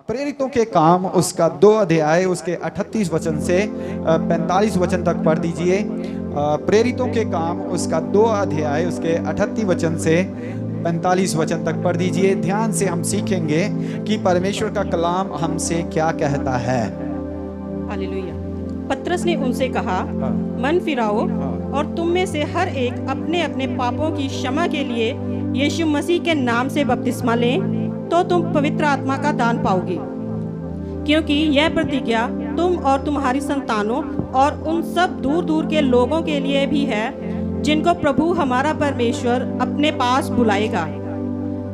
प्रेरितों के काम उसका 2 अध्याय उसके 38 वचन से 45 वचन तक पढ़ दीजिए। प्रेरितों के काम उसका 2 अध्याय उसके 38 वचन से 45 वचन तक पढ़ दीजिए। ध्यान से हम सीखेंगे कि परमेश्वर का कलाम हमसे क्या कहता है। हालेलुया। पतरस ने उनसे कहा, मन फिराओ और तुम में से हर एक अपने अपने पापों की क्षमा के लिए यीशु मसीह के नाम से बपतिस्मा लें, तो तुम पवित्र आत्मा का दान पाओगे। क्योंकि यह प्रतिज्ञा तुम और तुम्हारी संतानों और उन सब दूर दूर के लोगों के लिए भी है, जिनको प्रभु हमारा परमेश्वर अपने पास बुलाएगा।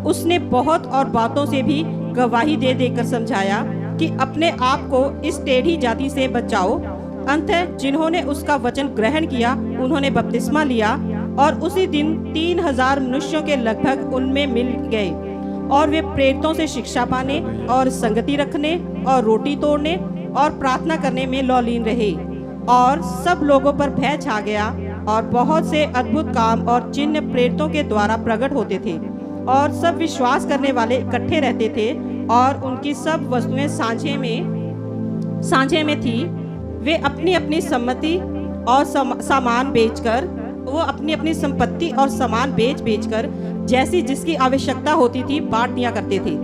उसने बहुत और बातों से भी गवाही दे देकर समझाया कि अपने आप को इस टेढ़ी जाति से बचाओ। अंततः जिन्होंने उसका वचन ग्रहण किया उन्होंने बपतिस्मा लिया, और उसी दिन 3000 मनुष्यों के लगभग उनमें मिल गए, और वे प्रेरितों से शिक्षा पाने और संगति रखने और रोटी तोड़ने और प्रार्थना करने में लौलीन रहे। और सब लोगों पर भय छा गया, और बहुत से अद्भुत काम और चिन्ह प्रेरितों के द्वारा प्रकट होते थे, और सब विश्वास करने वाले इकट्ठे रहते थे, और उनकी सब वस्तुएं सांझे में थी। वे अपनी अपनी सम्मति और सामान बेचकर वो अपनी अपनी संपत्ति और सामान बेचकर जैसी जिसकी आवश्यकता होती थी बांट दिया करते थे।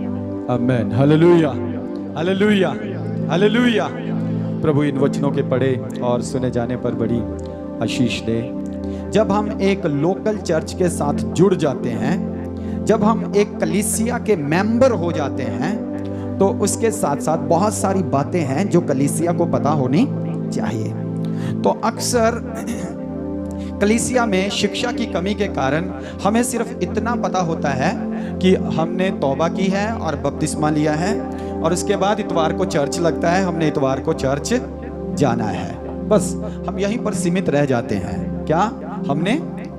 आमीन। हालेलुया, हालेलुया, हालेलुया। प्रभु इन वचनों के पढ़े और सुने जाने पर बड़ी आशीष दे। जब हम एक लोकल चर्च के साथ जुड़ जाते हैं, जब हम एक कलीसिया के मेंबर हो जाते हैं, तो उसके साथ साथ बहुत सारी बातें हैं जो कलीसिया को पता होनी चाहिए। तो अक्सर कलीसिया में शिक्षा की कमी के कारण हमें सिर्फ इतना पता होता है कि हमने तौबा की है और बपतिस्मा लिया है, और उसके बाद इतवार को चर्च लगता है, हमने इतवार को चर्च जाना है। बस हम यहीं पर सीमित रह जाते हैं। क्या हमने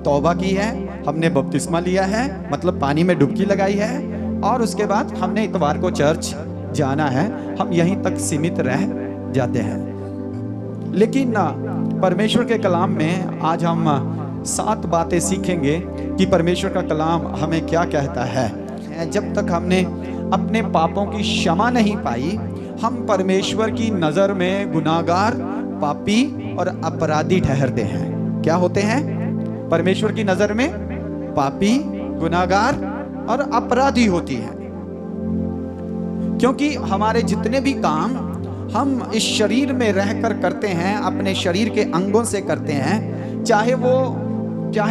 तौबा की है, हमने बपतिस्मा लिया है, मतलब पानी में डुबकी लगाई है, और उसके बाद हमने इतवार को चर्च जाना है, हम यहीं तक सीमित रह जाते हैं। लेकिन परमेश्वर के कलाम में आज हम 7 बातें सीखेंगे कि परमेश्वर का कलाम हमें क्या कहता है। जब तक हमने अपने पापों की क्षमा नहीं पाई, हम परमेश्वर की नज़र में गुनाहगार, पापी और अपराधी ठहरते हैं। क्या होते हैं? परमेश्वर की नज़र में पापी, गुनाहगार और अपराधी होती है। क्योंकि हमारे जितने भी काम हम इस शरीर में रहकर करते हैं, अपने शरीर के अंगों से करते हैं, चाहे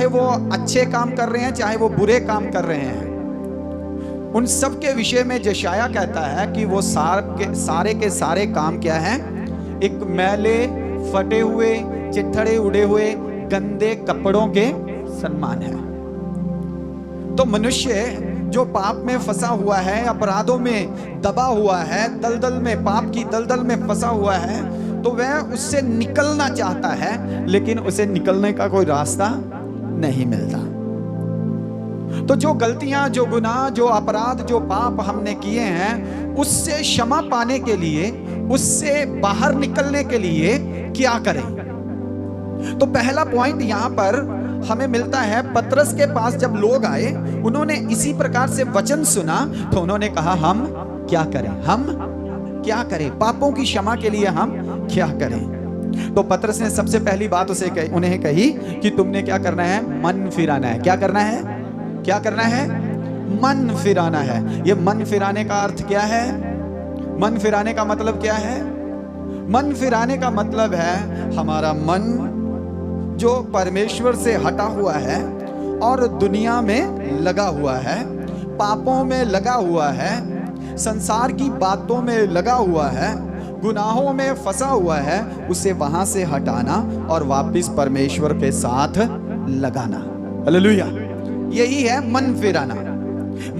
वो अच्छे काम कर रहे हैं, चाहे वो बुरे काम कर रहे हैं, उन सब के विषय में यशायाह कहता है कि वो सारे के सारे काम क्या हैं? एक मैले, फटे हुए, चिट्ठड़े उड़े हुए, गंदे कपड़ों के समान है। तो मनुष्य जो पाप में फंसा हुआ है, अपराधों में दबा हुआ है, दलदल में, पाप की दलदल में फंसा हुआ है, तो वह उससे निकलना चाहता है, लेकिन उसे निकलने का कोई रास्ता नहीं मिलता। तो जो गलतियां, जो गुनाह, जो अपराध, जो पाप हमने किए हैं, उससे क्षमा पाने के लिए, उससे बाहर निकलने के लिए क्या करें? तो पहला पॉइंट यहां पर हमें मिलता है। पतरस के पास जब लोग आए, उन्होंने इसी प्रकार से वचन सुना, तो उन्होंने कहा हम क्या करें, हम क्या करें, पापों की क्षमा के लिए हम क्या करें? तो पतरस ने सबसे पहली बात उन्हें कही कि तुमने क्या करना है? मन फिराना है। क्या करना है? क्या करना है? मन फिराना है। ये मन फिराने का अर्थ क्या है? मन फिराने का मतलब क्या है? मन फिराने का मतलब है हमारा मन जो परमेश्वर से हटा हुआ है और दुनिया में लगा हुआ है, पापों में लगा हुआ है, संसार की बातों में लगा हुआ है, गुनाहों में फंसा हुआ है, उसे वहां से हटाना और वापस परमेश्वर के साथ लगाना। हालेलुया। यही है मन फिराना।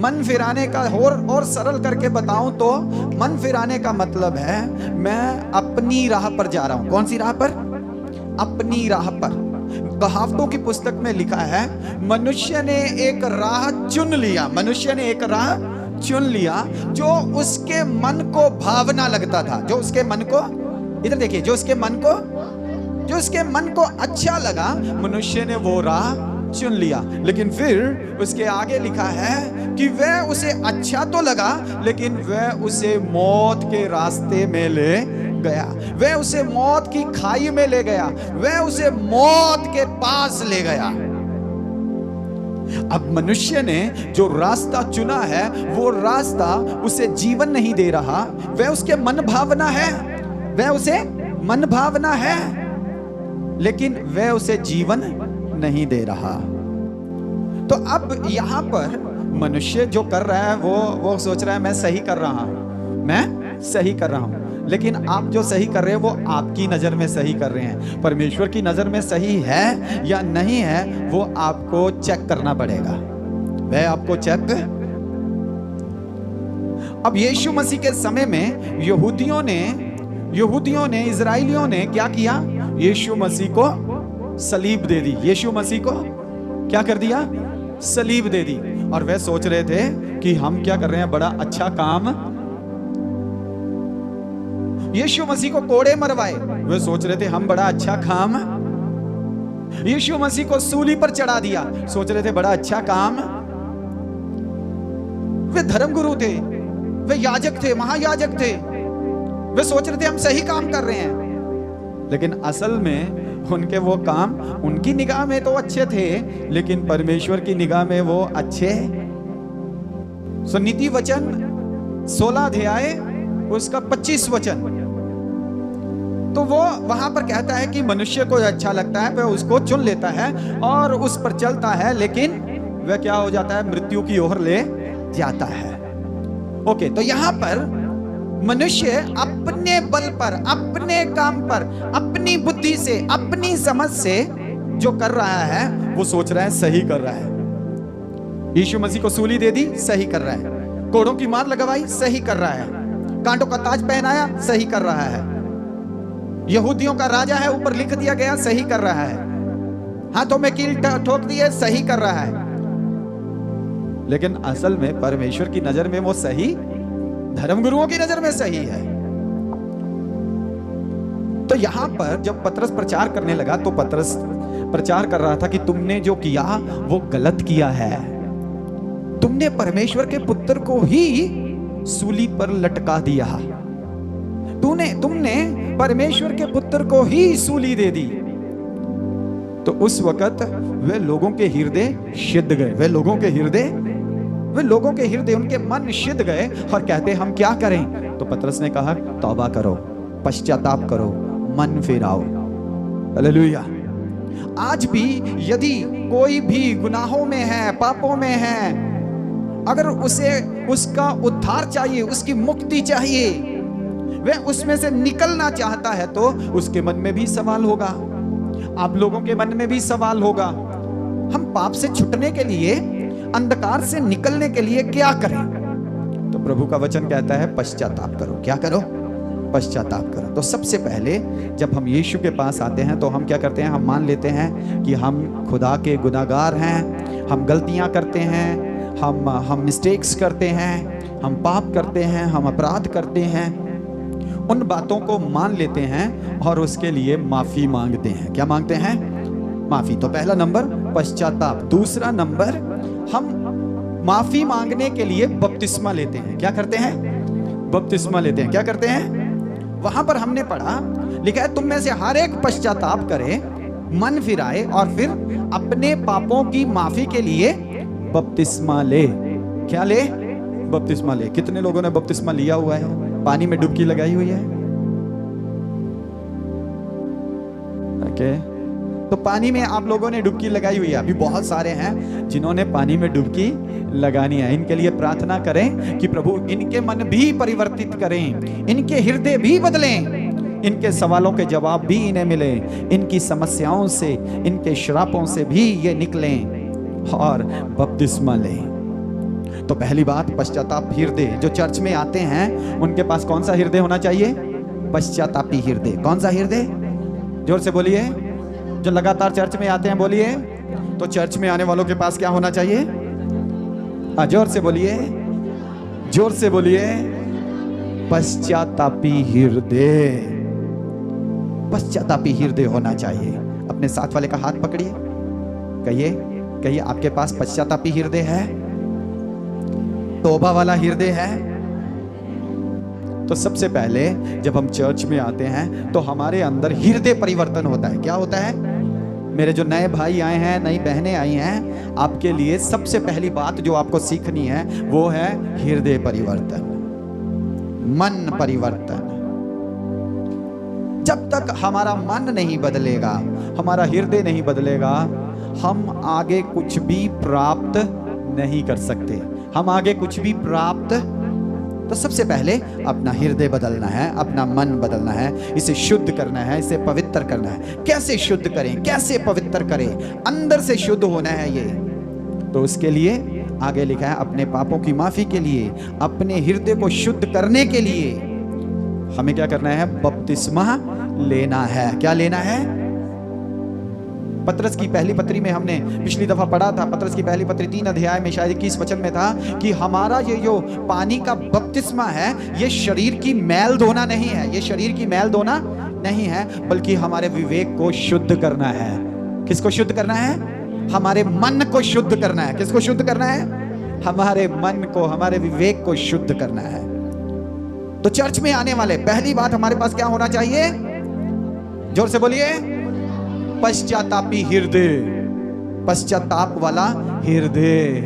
मन फिराने का और सरल करके बताऊं तो मन फिराने का मतलब है मैं अपनी राह पर जा रहा हूं। कौन सी राह पर? अपनी राह पर। कहावतों की पुस्तक में लिखा है, मनुष्य ने एक राह चुन लिया, मनुष्य ने एक राह चुन लिया जो उसके मन को भावना लगता था, जो उसके मन को, इधर देखिए, जो उसके मन को अच्छा लगा, मनुष्य ने वो राह चुन लिया। लेकिन फिर उसके आगे लिखा है कि वह उसे अच्छा तो लगा, लेकिन वह उसे मौत के रास्ते में ले गया, वह उसे मौत की खाई में ले गया, वह उसे मौत के पास ले गया। अब मनुष्य ने जो रास्ता चुना है वो रास्ता उसे जीवन नहीं दे रहा, वह उसके मन भावना है, वह उसे मन भावना है, लेकिन वह उसे जीवन नहीं दे रहा। तो अब यहां पर मनुष्य जो कर रहा है वो सोच रहा है मैं सही कर रहा हूं, मैं सही कर रहा हूं। लेकिन आप जो सही कर रहे हैं वो आपकी नजर में सही कर रहे हैं, परमेश्वर की नजर में सही है या नहीं है वो आपको चेक करना पड़ेगा, वह आपको चेक। अब यीशु मसीह के समय में यहूदियों ने इजराइलियों ने क्या किया? यीशु मसीह को सलीब दे दी। यीशु मसीह को क्या कर दिया? सलीब दे दी। और वे सोच रहे थे कि हम क्या कर रहे हैं, बड़ा अच्छा काम। यीशु मसीह को कोड़े मरवाए, वे सोच रहे थे हम बड़ा अच्छा काम। यीशु मसीह को सूली पर चढ़ा दिया, सोच रहे थे बड़ा अच्छा काम। वे धर्मगुरु थे, वे याजक थे, महायाजक थे, वे सोच रहे थे हम सही काम कर रहे हैं। लेकिन असल में उनके वो काम उनकी निगाह में तो अच्छे थे, लेकिन परमेश्वर की निगाह में वो अच्छे। नीति वचन 16 अध्याय उसका 25 वचन, तो वो वहां पर कहता है कि मनुष्य को अच्छा लगता है वह उसको चुन लेता है और उस पर चलता है, लेकिन वह क्या हो जाता है? मृत्यु की ओर ले जाता है। ओके, तो यहां पर मनुष्य अपने बल पर, अपने काम पर, अपनी बुद्धि से, अपनी समझ से जो कर रहा है वो सोच रहा है सही कर रहा है। यीशु मसीह को सूली दे दी, सही कर रहा है। कोड़ों की मार लगवाई, सही कर रहा है। कांटों का ताज पहनाया, सही कर रहा है। यहूदियों का राजा है, ऊपर लिख दिया गया, सही कर रहा है। हाथों में कील ठोक दिए, सही कर रहा है। लेकिन असल में परमेश्वर की नजर में वो सही, धर्मगुरुओं की नजर में सही है। तो यहां पर जब पतरस प्रचार करने लगा तो पतरस प्रचार कर रहा था कि तुमने जो किया वो गलत किया है। तुमने परमेश्वर के पुत्र को ही सूली पर लटका दिया, तुमने परमेश्वर के पुत्र को ही सूली दे दी। तो उस वक्त वे लोगों के हृदय सिद्ध गए, वे लोगों के हृदय उनके मन सिद्ध गए और कहते हम क्या करें? तो पतरस ने कहा तौबा करो, पश्चाताप करो, मन फिराओ। हालेलुया। आज भी यदि कोई भी गुनाहों में है, पापों में है, अगर उसे उसका उद्धार चाहिए, उसकी मुक्ति चाहिए, वह उसमें से निकलना चाहता है, तो उसके मन में भी सवाल होगा, आप लोगों के मन में भी सवाल होगा, हम पाप से छूटने के लिए, अंधकार से निकलने के लिए क्या करें? तो प्रभु का वचन कहता है पश्चाताप करो। क्या करो? पश्चाताप करो। तो सबसे पहले जब हम यीशु के पास आते हैं तो हम क्या करते हैं? हम मान लेते हैं कि हम खुदा के गुनाहगार हैं, हम गलतियां करते हैं, हम मिस्टेक्स करते हैं, हम पाप करते हैं, हम अपराध करते हैं। उन बातों को मान लेते हैं और उसके लिए माफी मांगते हैं। क्या मांगते हैं? माफी। तो पहला नंबर पश्चाताप। दूसरा नंबर हम माफी मांगने के लिए बपतिस्मा लेते हैं। क्या करते हैं? बपतिस्मा लेते हैं। क्या करते हैं? वहां पर हमने पढ़ा, लिखा है तुम में से हर एक पश्चाताप करे, मन फिराए और फिर अपने पापों की माफी के लिए बपतिस्मा ले। क्या ले? बपतिस्मा ले। कितने लोगों ने बपतिस्मा लिया हुआ है? पानी में डुबकी लगाई हुई है? ओके, तो पानी में आप लोगों ने डुबकी लगाई हुई है। अभी बहुत सारे हैं जिन्होंने पानी में डुबकी लगानी है। इनके लिए प्रार्थना करें कि प्रभु इनके मन भी परिवर्तित करें, इनके हृदय भी बदलें, इनके सवालों के जवाब भी इन्हें मिले, इनकी समस्याओं से, इनके श्रापों से भी ये निकलें और बपतिस्मा लें। तो पहली बात पश्चाताप हृदय। जो चर्च में आते हैं उनके पास कौन सा हृदय होना चाहिए? पश्चातापी हृदय। कौन सा हृदय? जोर से बोलिए। जो लगातार चर्च में आते हैं बोलिए। तो चर्च में आने वालों के पास क्या होना चाहिए? जोर से बोलिए, जोर से बोलिए। पश्चातापी हृदय, पश्चातापी हृदय होना चाहिए। अपने साथ वाले का हाथ पकड़िए, कहिए कहिए आपके पास पश्चातापी हृदय है, तौबा वाला हृदय है। तो सबसे पहले जब हम चर्च में आते हैं तो हमारे अंदर हृदय परिवर्तन होता है। क्या होता है? मेरे जो नए भाई आए हैं, नई बहनें आई हैं, आपके लिए सबसे पहली बात जो आपको सीखनी है वो है हृदय परिवर्तन, मन परिवर्तन। जब तक हमारा मन नहीं बदलेगा, हमारा हृदय नहीं बदलेगा, हम आगे कुछ भी प्राप्त नहीं कर सकते। हम आगे कुछ भी प्राप्त, तो सबसे पहले अपना हृदय बदलना है, अपना मन बदलना है, इसे शुद्ध करना है, इसे पवित्र करना है। कैसे शुद्ध करें, कैसे पवित्र करें? अंदर से शुद्ध होना है ये। तो उसके लिए आगे लिखा है अपने पापों की माफी के लिए, अपने हृदय को शुद्ध करने के लिए हमें क्या करना है? बपतिस्मा लेना है। क्या लेना है? पतरस की पहली पत्री में हमने पिछली दफा पढ़ा था, पतरस की पहली पत्री 3 अध्याय में शायद 21 वचन में था कि हमारा ये जो पानी का बपतिस्मा है, ये शरीर की मैल धोना नहीं है, ये शरीर की मैल धोना नहीं है, बल्कि हमारे विवेक को शुद्ध करना है। किसको शुद्ध करना है? हमारे मन को शुद्ध करना है। किसको शुद्ध करना है? हमारे मन को, हमारे विवेक को शुद्ध करना है। तो चर्च में आने वाले पहली बात हमारे पास क्या होना चाहिए? जोर से बोलिए, पश्चातापी हृदय, पश्चाताप वाला हृदय,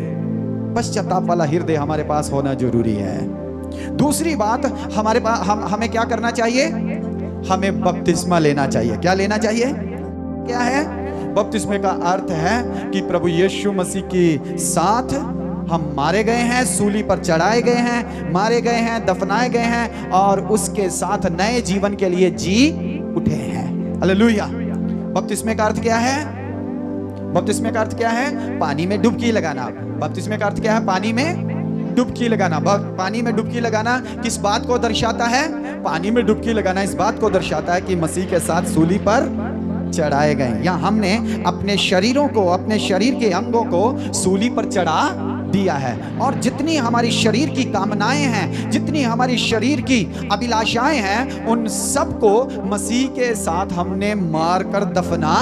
पश्चाताप वाला हृदय हमारे पास होना जरूरी है। दूसरी बात हमारे पास हमें क्या करना चाहिए? हमें बपतिस्मा लेना चाहिए। क्या लेना चाहिए? क्या है? बपतिस्मे का अर्थ है कि प्रभु यीशु मसीह के साथ हम मारे गए हैं, सूली पर चढ़ाए गए हैं, मारे गए हैं, दफनाए गए हैं और उसके साथ नए जीवन के लिए जी उठे हैं। हालेलुया। बपतिस्मे का अर्थ क्या है? बपतिस्मे का अर्थ क्या है? पानी में डुबकी लगाना। बपतिस्मे का अर्थ क्या है? पानी में डुबकी लगाना। पानी में डुबकी लगाना किस बात को दर्शाता है? पानी में डुबकी लगाना इस बात को दर्शाता है कि मसीह के साथ सूली पर चढ़ाए गए। या हमने अपने शरीरों को, अपने शरीर के अंगों को सूली पर चढ़ा दिया है। और जितनी हमारी शरीर की कामनाएं हैं, जितनी हमारी शरीर की अभिलाषाएं हैं, उन सबको मसीह के साथ हमने मार कर दफना,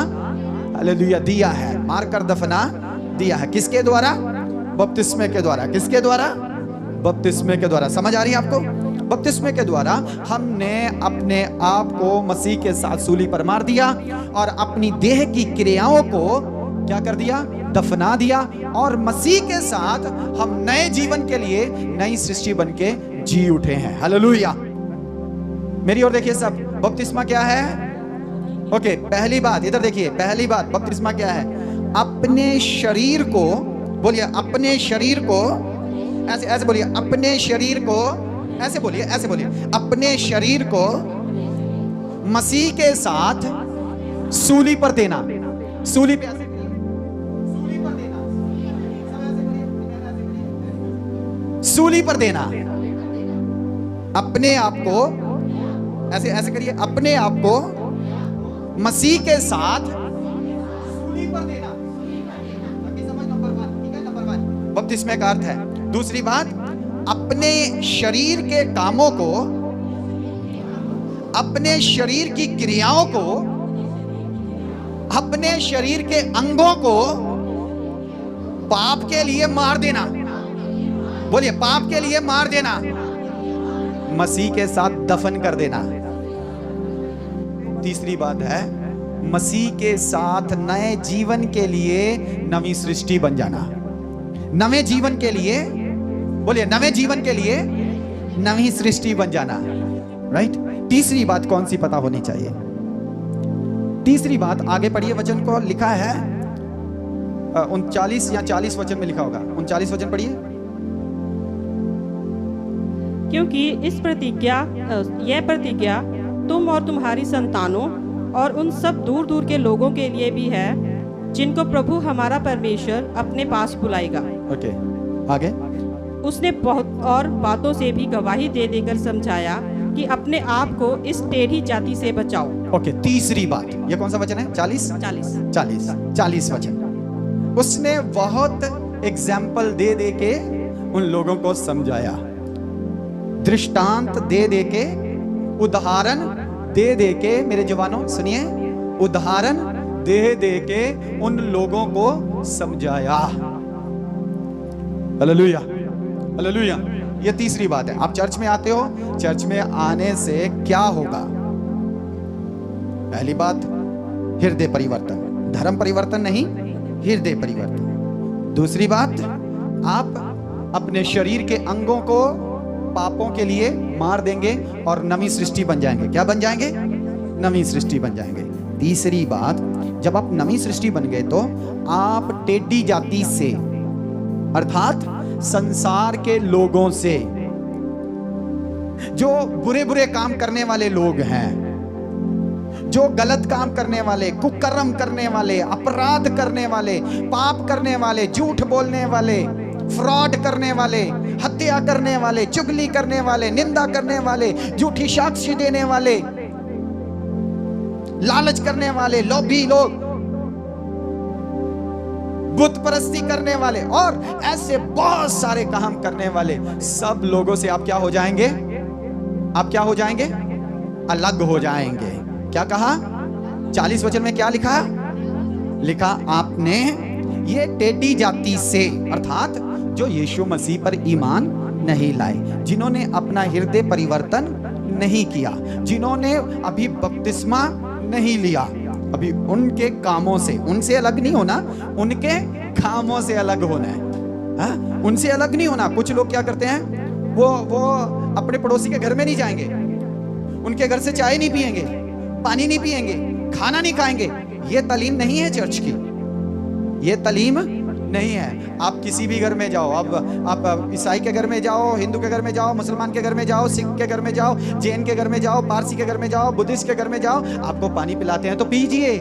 हालेलुया, दिया है। मार कर दफना दिया है। किसके द्वारा? बपतिस्मे के द्वारा। किसके द्वारा? बपतिस्मे के द्वारा। समझ आ रही है आपको? बपतिस्मे के द्वारा हमने अपने आप को मसीह के साथ सूली पर मार दिया और अपनी देह की क्रियाओं को क्या कर दिया? दफना दिया। और मसीह के साथ हम नए जीवन के लिए नई सृष्टि बन के जी उठे हैं। हालेलुया। मेरी ओर देखिए सब। बपतिस्मा क्या है? ओके, पहली बात इधर देखिए। पहली बात बपतिस्मा क्या है? अपने शरीर को, बोलिए अपने शरीर को, ऐसे ऐसे बोलिए, अपने शरीर को, ऐसे बोलिए, ऐसे बोलिए, अपने शरीर को मसीह के साथ सूली पर देना। सूली पे ऐसे सूली पर देना, सूली पर देना। अपने आप को ऐसे ऐसे करिए, अपने आप को मसीह के साथ सूली पर देना। समझ नंबर 1, ठीक है? नंबर 1 बपतिस्मे का अर्थ है। दूसरी बात, अपने शरीर के कामों को, अपने शरीर की क्रियाओं को, अपने शरीर के अंगों को पाप के लिए मार देना। बोलिए, पाप के लिए मार देना, मसीह के साथ दफन कर देना। तीसरी बात है, मसीह के साथ नए जीवन के लिए नवी सृष्टि बन जाना। नवे जीवन के लिए, बोलिए, नवे जीवन के लिए नवी सृष्टि बन जाना। राइट। तीसरी बात कौन सी पता होनी चाहिए? तीसरी बात, आगे पढ़िए वचन को, लिखा है 39 या 40 वचन में लिखा होगा। 39 वचन पढ़िए। क्योंकि यह प्रतिज्ञा तुम और तुम्हारी संतानों और उन सब दूर दूर के लोगों के लिए भी है जिनको प्रभु हमारा परमेश्वर अपने पास बुलाएगा। ओके, आगे। उसने बहुत और बातों से भी गवाही दे देकर समझाया कि अपने आप को इस टेढ़ी जाति से बचाओ। ओके, तीसरी बात, ये कौन सा वचन है? 40 वचन। उसने बहुत एग्जाम्पल दे दे के उन लोगों को समझाया, दृष्टांत दे दे के, उदाहरण दे दे के, मेरे जवानों सुनिए, उदाहरण दे दे के उन लोगों को समझाया। Hallelujah, hallelujah. ये तीसरी बात है। आप चर्च में आते हो, चर्च में आने से क्या होगा? पहली बात, हृदय परिवर्तन, धर्म परिवर्तन नहीं, हृदय परिवर्तन। दूसरी बात, आप अपने शरीर के अंगों को पापों के लिए मार देंगे और नवी सृष्टि बन जाएंगे। क्या बन जाएंगे? नवी सृष्टि बन जाएंगे। तीसरी बात, जब आप नवी सृष्टि बन गए तो आप टेढ़ी जाति से, अर्थात संसार के लोगों से, जो बुरे बुरे काम करने वाले लोग हैं, जो गलत काम करने वाले, कुकर्म करने वाले, अपराध करने वाले, पाप करने वाले, झूठ बोलने वाले, फ्रॉड करने वाले, हत्या करने वाले, चुगली करने वाले, निंदा करने वाले, झूठी साक्ष्य देने वाले, लालच करने वाले, लोभी लोग, बुत परस्ती करने वाले और ऐसे बहुत सारे काम करने वाले, सब लोगों से आप क्या हो जाएंगे? आप क्या हो जाएंगे? अलग हो जाएंगे। क्या कहा? 40 वचन में क्या लिखा? लिखा, आपने ये टेढ़ी जाति से, अर्थात जो यीशु मसीह पर ईमान नहीं लाए, जिन्होंने अपना हृदय परिवर्तन नहीं किया, जिन्होंने अभी बपतिस्मा नहीं लिया, अभी उनके कामों से, उनसे अलग नहीं होना, उनके कामों से अलग होना है। हाँ? उनसे अलग नहीं होना। कुछ लोग क्या करते हैं, वो अपने पड़ोसी के घर में नहीं जाएंगे, उनके घर से चाय नहीं पिएंगे, पानी नहीं पिएंगे, खाना नहीं खाएंगे। ये तालीम नहीं है चर्च की, ये तालीम नहीं है। आप किसी भी घर में जाओ, आप ईसाई के घर में जाओ, हिंदू के घर में जाओ, मुसलमान के घर में जाओ, सिख के घर में जाओ, जैन के घर में जाओ, पारसी के घर में जाओ, बुद्धिस्ट के घर में जाओ, आपको पानी पिलाते हैं तो पीजिए,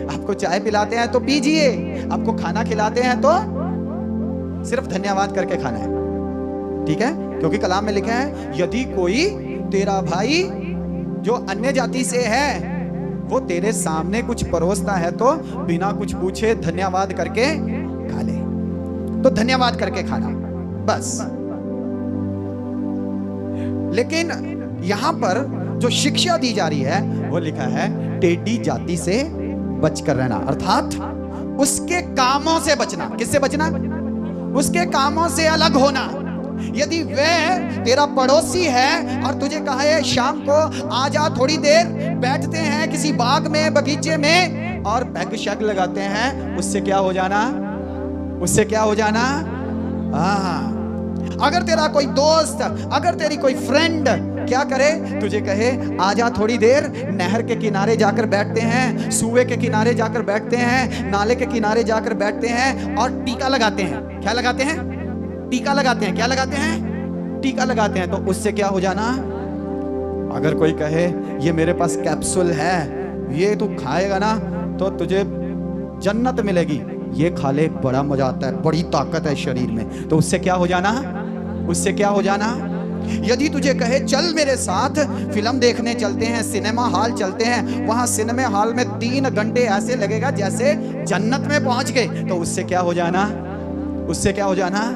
आपको चाय पिलाते हैं तो पीजिए, आपको खाना खिलाते हैं तो सिर्फ धन्यवाद करके खाना है। ठीक है? क्योंकि कलाम में लिखा है, यदि कोई तेरा भाई जो अन्य जाति से है वो तेरे सामने कुछ परोसता है तो बिना कुछ पूछे धन्यवाद करके खा ले। तो धन्यवाद करके खाना, बस। लेकिन यहां पर जो शिक्षा दी जा रही है वो लिखा है, टेढ़ी जाति से बचकर रहना, अर्थात उसके कामों से बचना। किससे बचना? उसके कामों से अलग होना। यदि वह तेरा पड़ोसी है और तुझे कहा है शाम को आ जा, थोड़ी देर बैठते हैं किसी बाग में, बगीचे में, और पैग शैग लगाते हैं, उससे क्या हो जाना? उससे क्या हो जाना? अगर तेरा कोई दोस्त, अगर तेरी कोई फ्रेंड क्या करे, तुझे कहे आजा थोड़ी देर नहर के किनारे जाकर बैठते हैं, सूए के किनारे जाकर बैठते हैं, नाले के किनारे जाकर बैठते हैं और टीका लगाते हैं। क्या लगाते हैं? टीका लगाते हैं। क्या लगाते हैं? टीका लगाते हैं। तो उससे क्या हो जाना? अगर कोई कहे ये मेरे पास कैप्सूल है, ये तू खाएगा ना तो तुझे जन्नत मिलेगी, ये खा ले, बड़ा मजा आता है, बड़ी ताकत है शरीर में, तो उससे क्या हो जाना? उससे क्या हो जाना? यदि तुझे कहे चल मेरे साथ फिल्म देखने चलते हैं, सिनेमा हॉल चलते हैं, वहां सिनेमा हॉल में 3 घंटे ऐसे लगेगा जैसे जन्नत में पहुंच गए, तो उससे क्या हो जाना? उससे क्या हो जाना?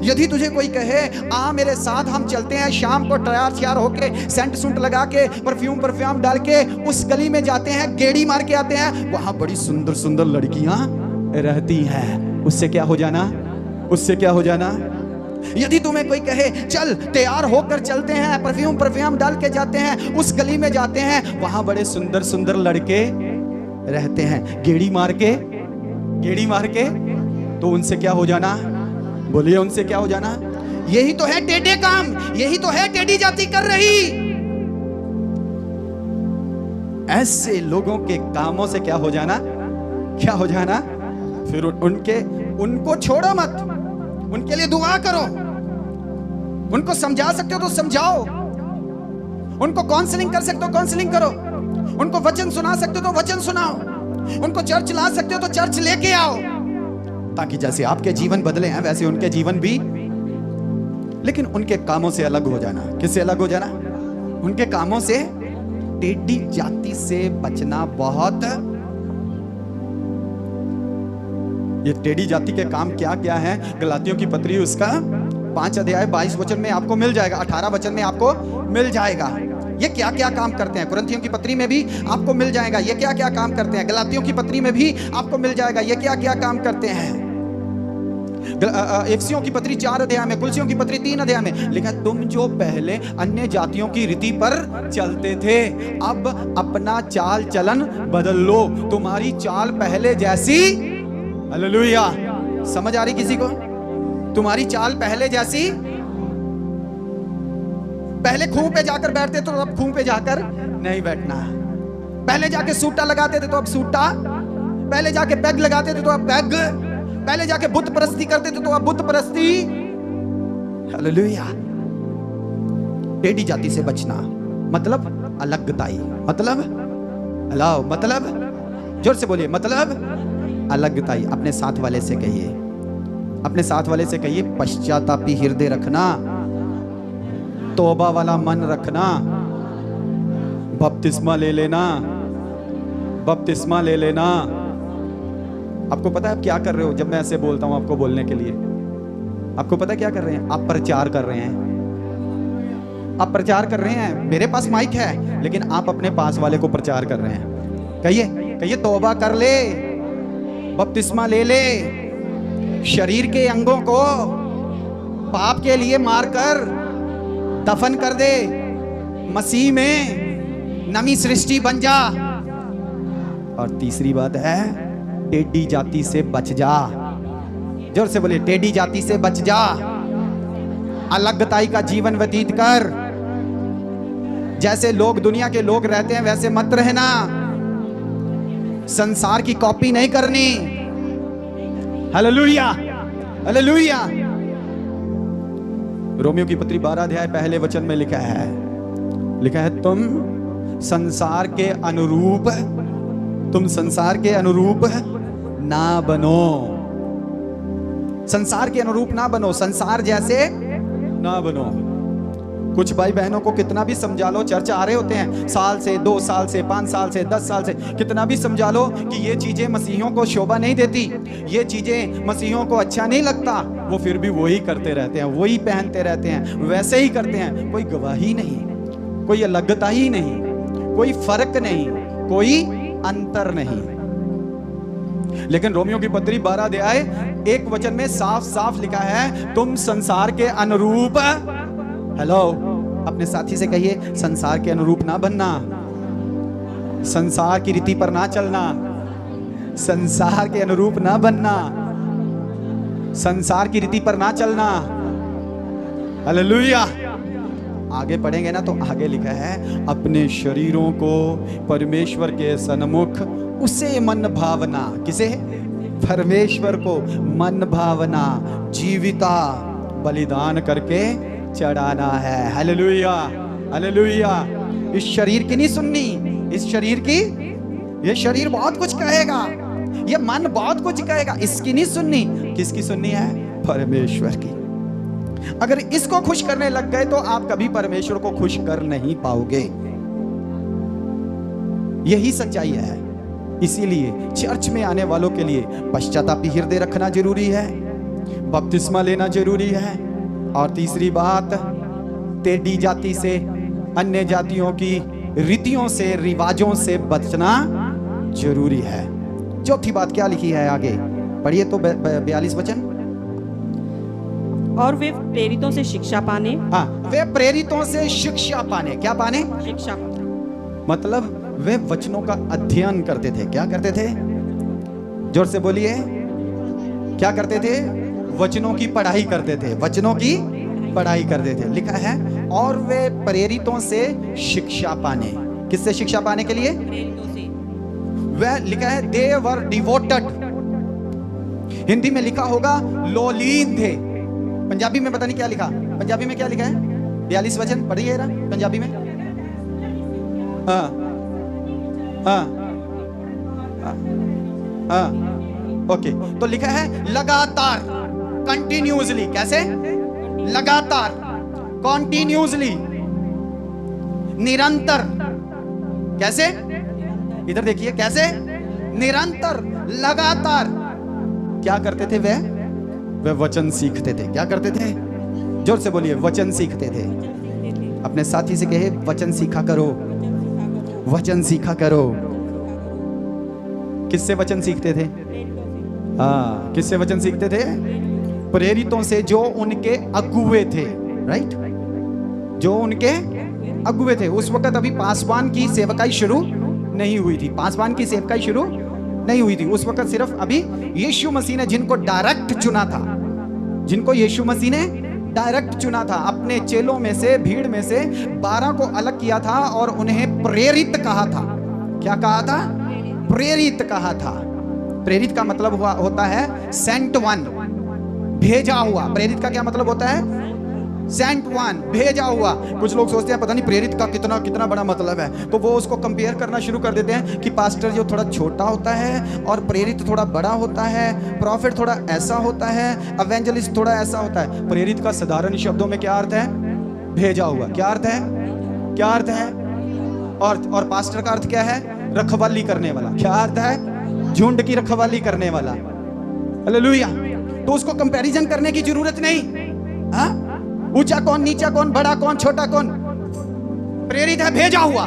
यदि तुझे कोई कहे आ मेरे साथ हम चलते हैं शाम को तैयार श्यार होके, सेंट सूट लगा के, परफ्यूम डाल के उस गली में जाते हैं, गेड़ी मार के आते हैं, वहां बड़ी सुंदर सुंदर लड़कियां रहती हैं, उससे क्या हो जाना? उससे क्या हो जाना? यदि तुम्हें कोई कहे चल तैयार होकर चलते हैं, परफ्यूम डाल के जाते हैं, उस गली में जाते हैं, वहां बड़े सुंदर सुंदर लड़के रहते हैं, गेड़ी मार के, तो उनसे क्या हो जाना? बोलिए, उनसे क्या हो जाना? यही तो है टेढ़े काम, यही तो है टेढ़ी जाति कर रही। ऐसे लोगों के कामों से क्या हो जाना? क्या हो जाना? फिर उनको छोड़ो मत, उनके लिए दुआ करो, उनको समझा सकते हो तो समझाओ, उनको काउंसलिंग कर सकते हो काउंसलिंग करो, उनको वचन सुना सकते हो तो वचन सुनाओ, उनको चर्च ला सकते हो तो चर्च लेके आओ, ताकि जैसे आपके जीवन बदले हैं वैसे उनके जीवन भी। लेकिन उनके कामों से अलग हो जाना। किससे अलग हो जाना? उनके कामों से। टेढ़ी जाति से बचना बहुत। ये टेढ़ी जाति के काम क्या क्या है? गलातियों की पत्री उसका 5 अध्याय 22 वचन में आपको मिल जाएगा, 18 वचन में आपको मिल जाएगा। ये क्या क्या काम करते हैं। कुरिन्थियों की पत्री में भी आपको मिल जाएगा ये क्या क्या काम करते हैं। गलातियों की पत्री में भी आपको मिल जाएगा ये क्या क्या काम करते हैं। इफिसियों की पत्री 4 अध्याय में, कुलसियों की पत्री 3 अध्याय में लिखा, तुम जो पहले अन्य जातियों की रीति पर चलते थे अब अपना चाल चलन बदल लो, तुम्हारी चाल पहले जैसी, हालेलुया, समझ आ रही किसी को? तुम्हारी चाल पहले जैसी। पहले खूह पे जाकर बैठते तो अब खूह पे जाकर नहीं बैठना। पहले जाके सूटा लगाते थे तो अब सूटा, पहले जाके पैग लगाते थे तो अब पैग, पहले जाके बुत परस्ती करते थे तो अब बुत परस्ती। हालेलुया। टेढ़ी जाति से बचना मतलब अलगताई, मतलब अलाव, मतलब जोर से बोलिए, मतलब अलगताई। अपने साथ वाले से कहिए, अपने साथ वाले से कहिए, पश्चातापी हृदय रखना, तौबा वाला मन रखना, बपतिस्मा ले लेना, बपतिस्मा ले लेना। आपको पता है आप क्या कर रहे हो? जब मैं ऐसे बोलता हूं आपको बोलने के लिए, आपको पता है क्या कर रहे हैं? आप प्रचार कर रहे हैं, आप प्रचार कर रहे हैं। मेरे पास माइक है लेकिन आप अपने पास वाले को प्रचार कर रहे हैं। कहिए, कहिए तौबा कर ले, बपतिस्मा ले ले, शरीर के अंगों को पाप के लिए मारकर दफन कर दे, मसीह में नई सृष्टि बन जा। और तीसरी बात है, टेढ़ी जाति से बच जा। जोर से बोलिए, टेढ़ी जाति से बच जा। अलगताई का जीवन व्यतीत कर। जैसे लोग, दुनिया के लोग रहते हैं वैसे मत रहना। संसार की कॉपी नहीं करनी। Hallelujah, hallelujah. रोमियो की पत्री 12 अध्याय पहले वचन में लिखा है तुम संसार के अनुरूप, तुम संसार के अनुरूप ना बनो, संसार के अनुरूप ना बनो, संसार जैसे ना बनो। कुछ भाई बहनों को कितना भी समझा लो, चर्च आ रहे होते हैं साल से, 2 साल से, 5 साल से, 10 साल से, कितना भी समझा लो कि ये चीजें मसीहियों को शोभा नहीं देती, ये चीजें मसीहियों को अच्छा नहीं लगता, वो फिर भी वही करते रहते हैं, वही पहनते रहते हैं, वैसे ही करते हैं। कोई गवाही नहीं, कोई अलगता ही नहीं, कोई फर्क नहीं, कोई अंतर नहीं। लेकिन रोमियो की पत्री 12 अध्याय 1 वचन में साफ साफ लिखा है, तुम संसार के अनुरूप, हेलो, अपने साथी से कहिए, संसार के अनुरूप ना बनना, संसार की रीति पर ना चलना, संसार के अनुरूप ना बनना, संसार की रीति पर ना चलना। हालेलुया। आगे पढ़ेंगे ना तो आगे लिखा है, अपने शरीरों को परमेश्वर के सन्मुख उसे मन भावना, किसे? परमेश्वर को मन भावना जीविता बलिदान करके चढ़ाना है। Hallelujah, hallelujah. इस शरीर की नहीं सुननी, इस शरीर की, ये शरीर बहुत कुछ कहेगा, ये मन बहुत कुछ कहेगा, इसकी नहीं सुननी। किसकी सुननी है? परमेश्वर की। अगर इसको खुश करने लग गए तो आप कभी परमेश्वर को खुश कर नहीं पाओगे। यही सच्चाई है। इसीलिए चर्च में आने वालों के लिए पश्चातापी हृदय रखना जरूरी है, बपतिस्मा लेना जरूरी है, और तीसरी बात, टेढ़ी जाति से, अन्य जातियों की रीतियों से, रिवाजों से बचना जरूरी है। चौथी बात क्या लिखी है आगे पढ़िए तो 42 वचन। और वे प्रेरितों से शिक्षा पाने, हाँ, वे प्रेरितों से शिक्षा पाने। क्या पाने? शिक्षा पाने मतलब वे वचनों का अध्ययन करते थे। क्या करते थे? जोर से बोलिए, क्या करते थे? वचनों की पढ़ाई करते थे, वचनों की पढ़ाई करते थे। लिखा है, और वे प्रेरितों से शिक्षा पाने। किससे शिक्षा पाने के लिए? प्रेरितों से। वह लिखा है, दे वर डिवोटेड। हिंदी में लिखा होगा लोलीन थे। पंजाबी में पता नहीं क्या लिखा, पंजाबी में क्या लिखा है? 42 वचन पढ़िए ना पंजाबी में। हाँ हाँ हाँ, ओके। तो लिखा है लगातार, कंटिन्यूअसली। कैसे? लगातार, कॉन्टिन्यूअसली, निरंतर। कैसे? इधर देखिए, कैसे? निरंतर, लगातार। क्या करते थे वे वचन सीखते थे। क्या करते थे? जोर से बोलिए, वचन सीखते थे। अपने साथी से कहे वचन सीखा करो, वचन सीखा करो। किससे वचन सीखते थे? हाँ, किससे वचन सीखते थे? प्रेरितों से, जो उनके अगुवे थे, राइट, जो उनके अगुवे थे। उस वक्त अभी पासवान की सेवकाई शुरू नहीं हुई थी, पासवान की सेवकाई शुरू नहीं हुई थी। उस वक्त सिर्फ अभी यीशु मसीह ने जिनको डायरेक्ट चुना था, जिनको यीशु मसीह ने डायरेक्ट चुना था, अपने चेलों में से, भीड़ में से 12 को अलग किया था और उन्हें प्रेरित कहा था। क्या कहा था? प्रेरित कहा था। प्रेरित का मतलब होता है सेंट वन, भेजा हुआ। प्रेरित का क्या मतलब होता है? सेंट वन, भेजा हुआ। कुछ लोग सोचते हैं पता नहीं प्रेरित का कितना कितना बड़ा मतलब है, तो वो उसको कंपेयर करना शुरू कर देते हैं कि पास्टर जो थोड़ा छोटा होता है और प्रेरित थोड़ा बड़ा होता है, प्रॉफिट थोड़ा ऐसा होता है, एवेंजलिस्ट थोड़ा ऐसा होता है। प्रेरित का साधारण शब्दों में क्या अर्थ है? भेजा हुआ। क्या अर्थ है? क्या अर्थ है? और पास्टर का अर्थ क्या है? रखवाली करने वाला। क्या अर्थ है? झुंड की रखवाली करने वाला। हालेलुया। तो उसको कंपैरिजन करने की जरूरत नहीं। हाँ, ऊंचा कौन, नीचा कौन, बड़ा कौन, छोटा कौन? प्रेरित है भेजा हुआ,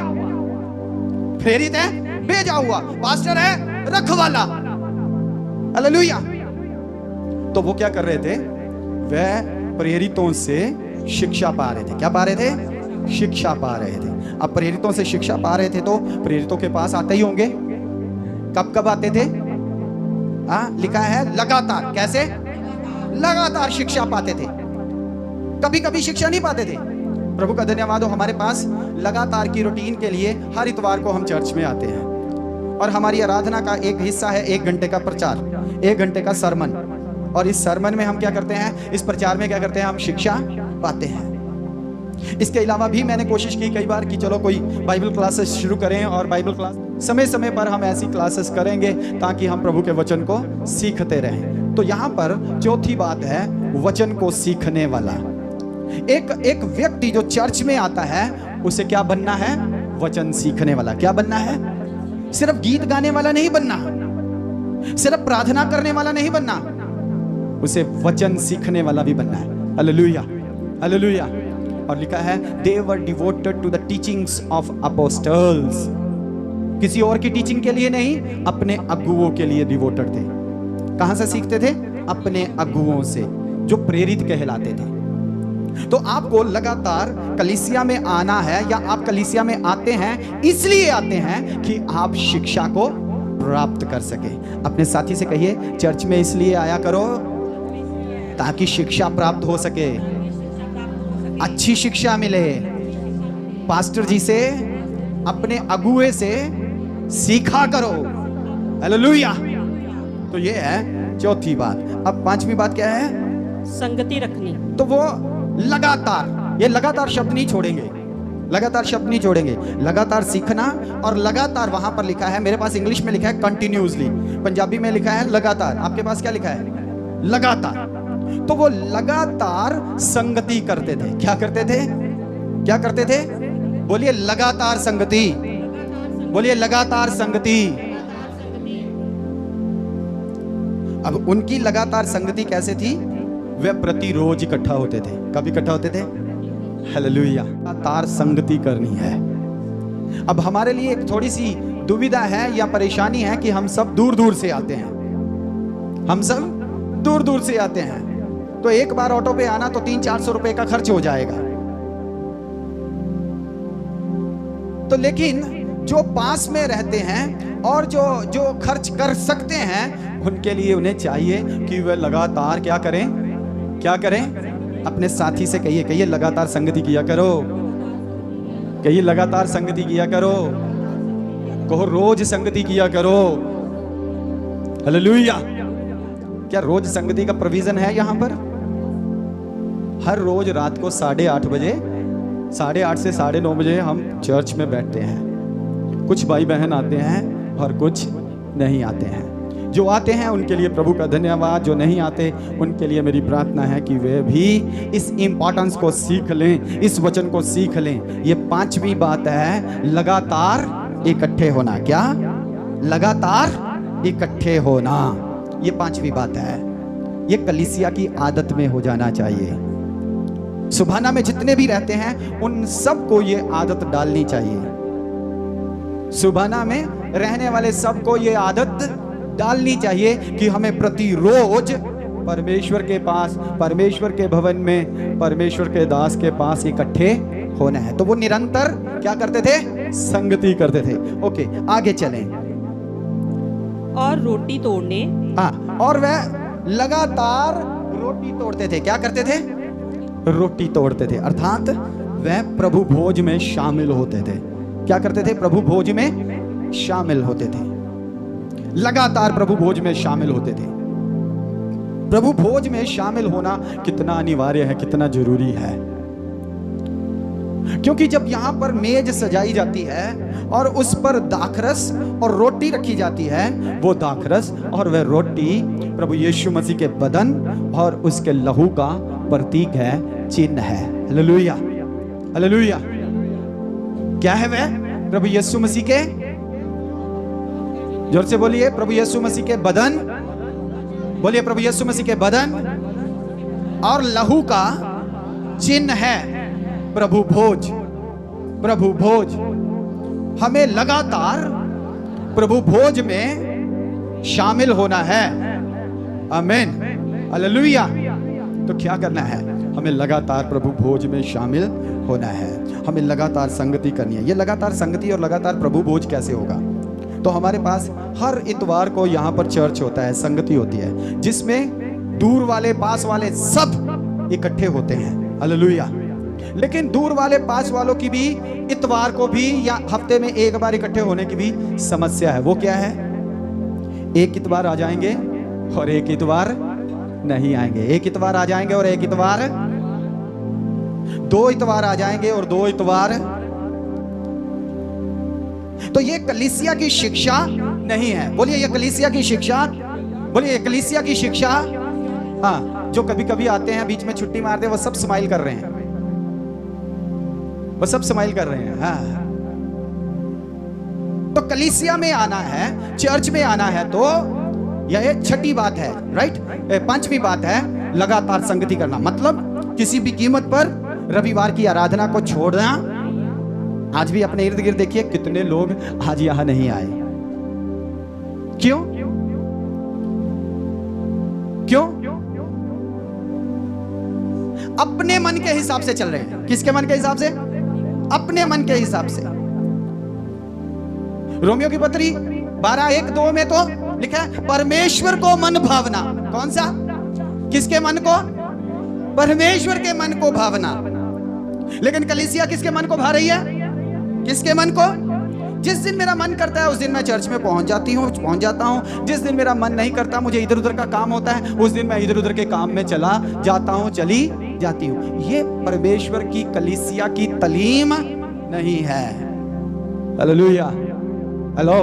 प्रेरित है भेजा हुआ, पास्टर है रखवाला। हालेलुया। तो वो क्या कर रहे थे? वह प्रेरितों से शिक्षा पा रहे थे। क्या पा रहे थे? शिक्षा पा रहे थे। अब प्रेरितों से शिक्षा पा रहे थे तो प्रेरितों के पास आते ही होंगे। कब कब आते थे? लिखा है लगातार। कैसे? लगातार शिक्षा पाते थे। कभी कभी शिक्षा नहीं पाते थे। प्रभु का धन्यवाद हो, हमारे पास लगातार की रूटीन के लिए हर इतवार को हम चर्च में आते हैं और हमारी आराधना का एक हिस्सा है 1 घंटे का प्रचार, 1 घंटे का सरमन। और इस सरमन में हम क्या करते हैं? इस प्रचार में क्या करते हैं? हम शिक्षा पाते हैं। इसके अलावा भी मैंने कोशिश की कई बार कि चलो कोई बाइबल क्लासेस शुरू करें, और बाइबल क्लास समय समय पर हम ऐसी क्लासेस करेंगे ताकि हम प्रभु के वचन को सीखते रहें। तो यहाँ पर चौथी बात है वचन को सीखने वाला। एक व्यक्ति जो चर्च में आता है उसे क्या बनना है? वचन सीखने वाला। क्या बनना है? सिर्फ गीत गाने वाला नहीं बनना, सिर्फ प्रार्थना करने वाला नहीं बनना, उसे वचन सीखने वाला भी बनना है। Hallelujah, hallelujah. और लिखा है they were devoted to the teachings of apostles। किसी और की टीचिंग के लिए नहीं, अपने अगुवों के लिए डिवोटेड थे। कहां से सीखते थे? अपने अगुवों से, जो प्रेरित कहलाते थे। तो आपको लगातार कलीसिया में आना है, या आप कलीसिया में आते हैं इसलिए आते हैं कि आप शिक्षा को प्राप्त कर सके। अपने साथी से कहिए चर्च में इसलिए आया करो ताकि शिक्षा प्राप्त हो सके, अच्छी शिक्षा मिले। पास्टर जी से, अपने अगुए से सीखा करो। हालेलुया। तो ये है चौथी बात। अब पांचवी बात क्या है? संगति रखनी। तो वो लगातार, ये लगातार शब्द नहीं छोड़ेंगे, लगातार शब्द नहीं छोड़ेंगे। लगातार सीखना, और लगातार वहां पर लिखा है, मेरे पास इंग्लिश में लिखा है कंटिन्यूअसली, पंजाबी में लिखा है लगातार। आपके पास क्या लिखा है? लगातार। तो वो लगातार संगति करते थे। क्या करते थे? क्या करते थे? बोलिए लगातार संगति, बोलिए लगातार संगति। अब उनकी लगातार संगति कैसे थी? वे प्रतिरोज इकट्ठा होते थे। कब इकट्ठा होते थे? हालेलुया। लगातार संगति करनी है। अब हमारे लिए एक थोड़ी सी दुविधा है या परेशानी है कि हम सब दूर दूर से आते हैं, हम सब दूर दूर से आते हैं। तो एक बार ऑटो पे आना तो 300-400 रुपए का खर्च हो जाएगा। तो लेकिन जो पास में रहते हैं और जो खर्च कर सकते हैं, उनके लिए उन्हें चाहिए कि वे लगातार क्या करें? क्या करें? अपने साथी से कहिए लगातार संगति किया करो, कहिए लगातार संगति किया करो, कहो रोज संगति किया करो। हालेलुया। क्या रोज संगति का प्रोविजन है यहाँ पर? हर रोज रात को 8:30 बजे, 8:30 से 9:30 बजे हम चर्च में बैठते हैं। कुछ भाई बहन आते हैं और कुछ नहीं आते हैं। जो आते हैं उनके लिए प्रभु का धन्यवाद, जो नहीं आते उनके लिए मेरी प्रार्थना है कि वे भी इस इंपॉर्टेंस को सीख लें, इस वचन को सीख लें। ये पांचवी बात है लगातार इकट्ठे होना। क्या? लगातार इकट्ठे होना, ये पांचवी बात है। ये कलीसिया की आदत में हो जाना चाहिए। सुभाना में जितने भी रहते हैं उन सबको ये आदत डालनी चाहिए। सुभाना में रहने वाले सबको ये आदत डालनी चाहिए कि हमें प्रतिरोज परमेश्वर के पास, परमेश्वर के भवन में, परमेश्वर के दास के पास इकट्ठे होना है। तो वो निरंतर क्या करते थे? संगति करते थे। ओके, आगे चलें। और रोटी तोड़ने, हाँ, और वह लगातार रोटी तोड़ते थे। क्या करते थे? रोटी तोड़ते थे, अर्थात वह प्रभु भोज में शामिल होते थे। क्या करते थे? प्रभु भोज में शामिल होते थे, लगातार प्रभु भोज में शामिल होते थे। प्रभु भोज में शामिल होना कितना अनिवार्य है, कितना जरूरी है, क्योंकि जब यहां पर मेज सजाई जाती है और उस पर दाखरस और रोटी रखी जाती है, वो दाखरस और वह रोटी प्रभु यीशु मसीह के बदन और उसके लहू का प्रतीक है, चिन्ह है। Hallelujah, hallelujah. क्या है वह? प्रभु यीशु मसीह के, जोर से बोलिए, प्रभु यीशु मसीह के बदन, बोलिए प्रभु यीशु मसीह के बदन और लहू का चिन्ह है प्रभु भोज। प्रभु भोज, हमें लगातार प्रभु भोज में शामिल होना है। आमीन, हालेलुया। तो क्या करना है? हमें लगातार प्रभु भोज में शामिल होना है, हमें लगातार संगति करनी है। ये लगातार संगति और लगातार प्रभु भोज कैसे होगा? तो हमारे पास हर इतवार को यहाँ पर चर्च होता है, संगति होती है, जिसमें दूर वाले पास वाले सब इकट्ठे होते हैं। हालेलुया। लेकिन दूर वाले पास वालों की भी इतवार को भी या हफ्ते में एक बार इकट्ठे होने की भी समस्या है। वो क्या है? एक इतवार आ जाएंगे और एक इतवार नहीं आएंगे, एक इतवार आ जाएंगे और एक इतवार, दो इतवार आ जाएंगे और दो इतवार। तो ये कलीसिया की शिक्षा नहीं है। बोलिए ये कलीसिया की शिक्षा, बोलिए ये कलीसिया की शिक्षा। हाँ, जो कभी कभी आते हैं बीच में छुट्टी मारते हैं, वो सब स्माइल कर रहे हैं, वो सब स्माइल कर रहे हैं। हाँ, तो कलीसिया में आना है, चर्च में आना है, तो यह छठी बात है, राइट। पांचवी बात है लगातार संगति करना, मतलब किसी भी कीमत पर रविवार की आराधना को छोड़ना। आज भी अपने इर्द गिर्द देखिए कितने लोग आज यहां नहीं आए। क्यों? क्यों? अपने मन के हिसाब से चल रहे हैं। किसके मन के हिसाब से? अपने मन के हिसाब से। रोमियो की पत्री 12:1-2 में तो लिखा है परमेश्वर को मन भावना। कौन सा? किसके मन को? परमेश्वर के मन को भावना। लेकिन कलीसिया किसके मन को भा रही है? किसके मन को? जिस दिन मेरा मन करता है उस दिन मैं चर्च में पहुंच जाता हूं। जिस दिन मेरा मन नहीं करता, मुझे इधर उधर का काम होता है, उस दिन मैं इधर उधर के काम में चला जाता हूं, चली जाती हूं। ये परमेश्वर की कलीसिया की तालीम नहीं है। हालेलुया, हेलो,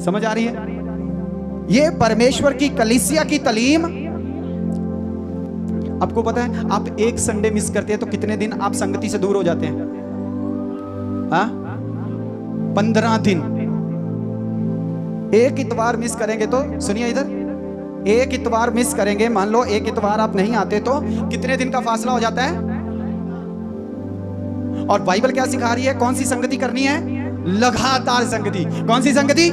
समझ आ रही है? ये परमेश्वर की कलीसिया की तालीम। आपको पता है, आप एक संडे मिस करते हैं तो कितने दिन आप संगति से दूर हो जाते हैं? हाँ, 15 दिन। एक इतवार मिस करेंगे तो, सुनिए इधर, एक इतवार मिस करेंगे, मान लो एक इतवार आप नहीं आते तो कितने दिन का फासला हो जाता है? और बाइबल क्या सिखा रही है? कौन सी संगति करनी है? लगातार संगति। कौन सी संगति?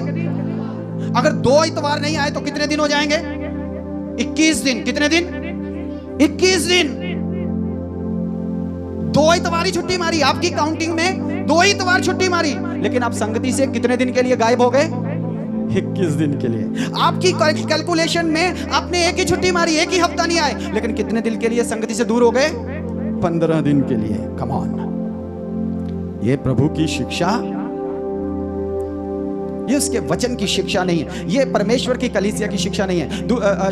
अगर 2 इतवार नहीं आए तो कितने दिन हो जाएंगे? 21 दिन। कितने दिन? 21 दिन। 2 इतवार ही छुट्टी मारी आपकी काउंटिंग में, 2 इतवार छुट्टी मारी, लेकिन आप संगति से कितने दिन के लिए गायब हो गए? 21 दिन के लिए। आपकी कैलकुलेशन में आपने एक ही छुट्टी मारी, एक ही हफ्ता नहीं आए, लेकिन कितने दिन के लिए संगति से दूर हो गए? 15 दिन के लिए। कम ऑन, ये प्रभु की शिक्षा, ये उसके वचन की शिक्षा नहीं है, ये परमेश्वर की कलीसिया की शिक्षा नहीं है।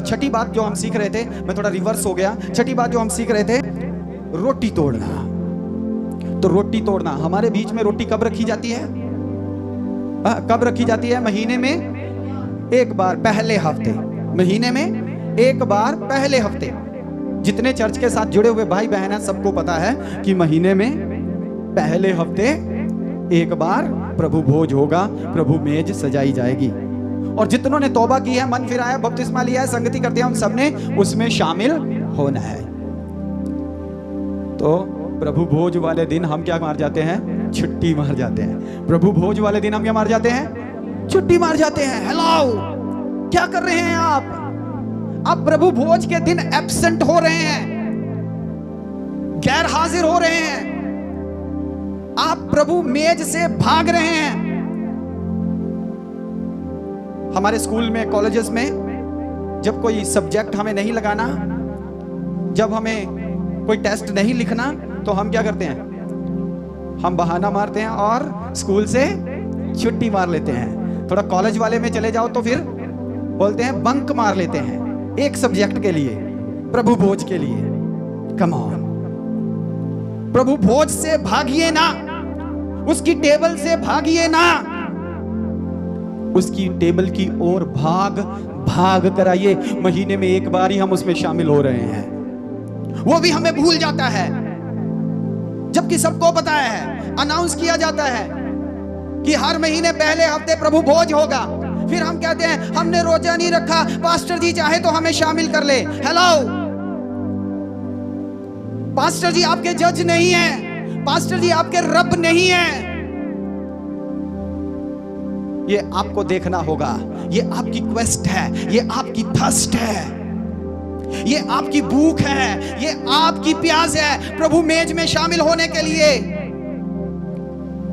छठी बात जो हम सीख रहे थे, मैं थोड़ा रिवर्स हो गया। छठी बात जो हम सीख रहे थे, रोटी तोड़ना। तो रोटी तोड़ना, हमारे बीच में रोटी कब रखी जाती है? कब रखी जाती है? महीने में एक बार, पहले हफ्ते। महीने में एक बार, पहले हफ्ते। जितने चर्च के साथ जुड़े हुए भाई बहन हैं, सबको पता है कि महीने में पहले हफ्ते एक बार प्रभु भोज होगा, प्रभु मेज सजाई जाएगी। और जितनों ने तौबा की है, मन फिराया, बपतिस्मा लिया है, संगति करते हैं, उन सबने उसमें शामिल होना है। तो प्रभु भोज वाले दिन हम क्या मार जाते हैं? छुट्टी मार जाते हैं। प्रभु भोज वाले दिन हम क्या मार जाते हैं? छुट्टी मार जाते हैं। हेलो, क्या कर रहे हैं आप प्रभु भोज के दिन एब्सेंट हो रहे हैं, गैर हाजिर हो रहे हैं, आप प्रभु मेज से भाग रहे हैं। हमारे स्कूल में, कॉलेजेस में जब कोई सब्जेक्ट हमें नहीं लगाना, जब हमें कोई टेस्ट नहीं लिखना, तो हम क्या करते हैं? हम बहाना मारते हैं और स्कूल से छुट्टी मार लेते हैं। थोड़ा कॉलेज वाले में चले जाओ तो फिर बोलते हैं बंक मार लेते हैं, एक सब्जेक्ट के लिए, प्रभु भोज के लिए। कम ऑन, प्रभु भोज से भागिए ना, उसकी टेबल से भागिए ना, उसकी टेबल की ओर भाग कर आइए। महीने में एक बार ही हम उसमें शामिल हो रहे हैं, वो भी हमें भूल जाता है, जबकि सबको पता है, अनाउंस किया जाता है कि हर महीने पहले हफ्ते प्रभु भोज होगा। फिर हम कहते हैं हमने रोजा नहीं रखा, पास्टर जी चाहे तो हमें शामिल कर ले। हेलो, पास्टर जी आपके जज नहीं है, पास्टर जी आपके रब नहीं है। ये आपको देखना होगा, ये आपकी क्वेस्ट है, ये आपकी थर्स्ट है, ये आपकी भूख है, ये आपकी प्यास है प्रभु मेज में शामिल होने के लिए।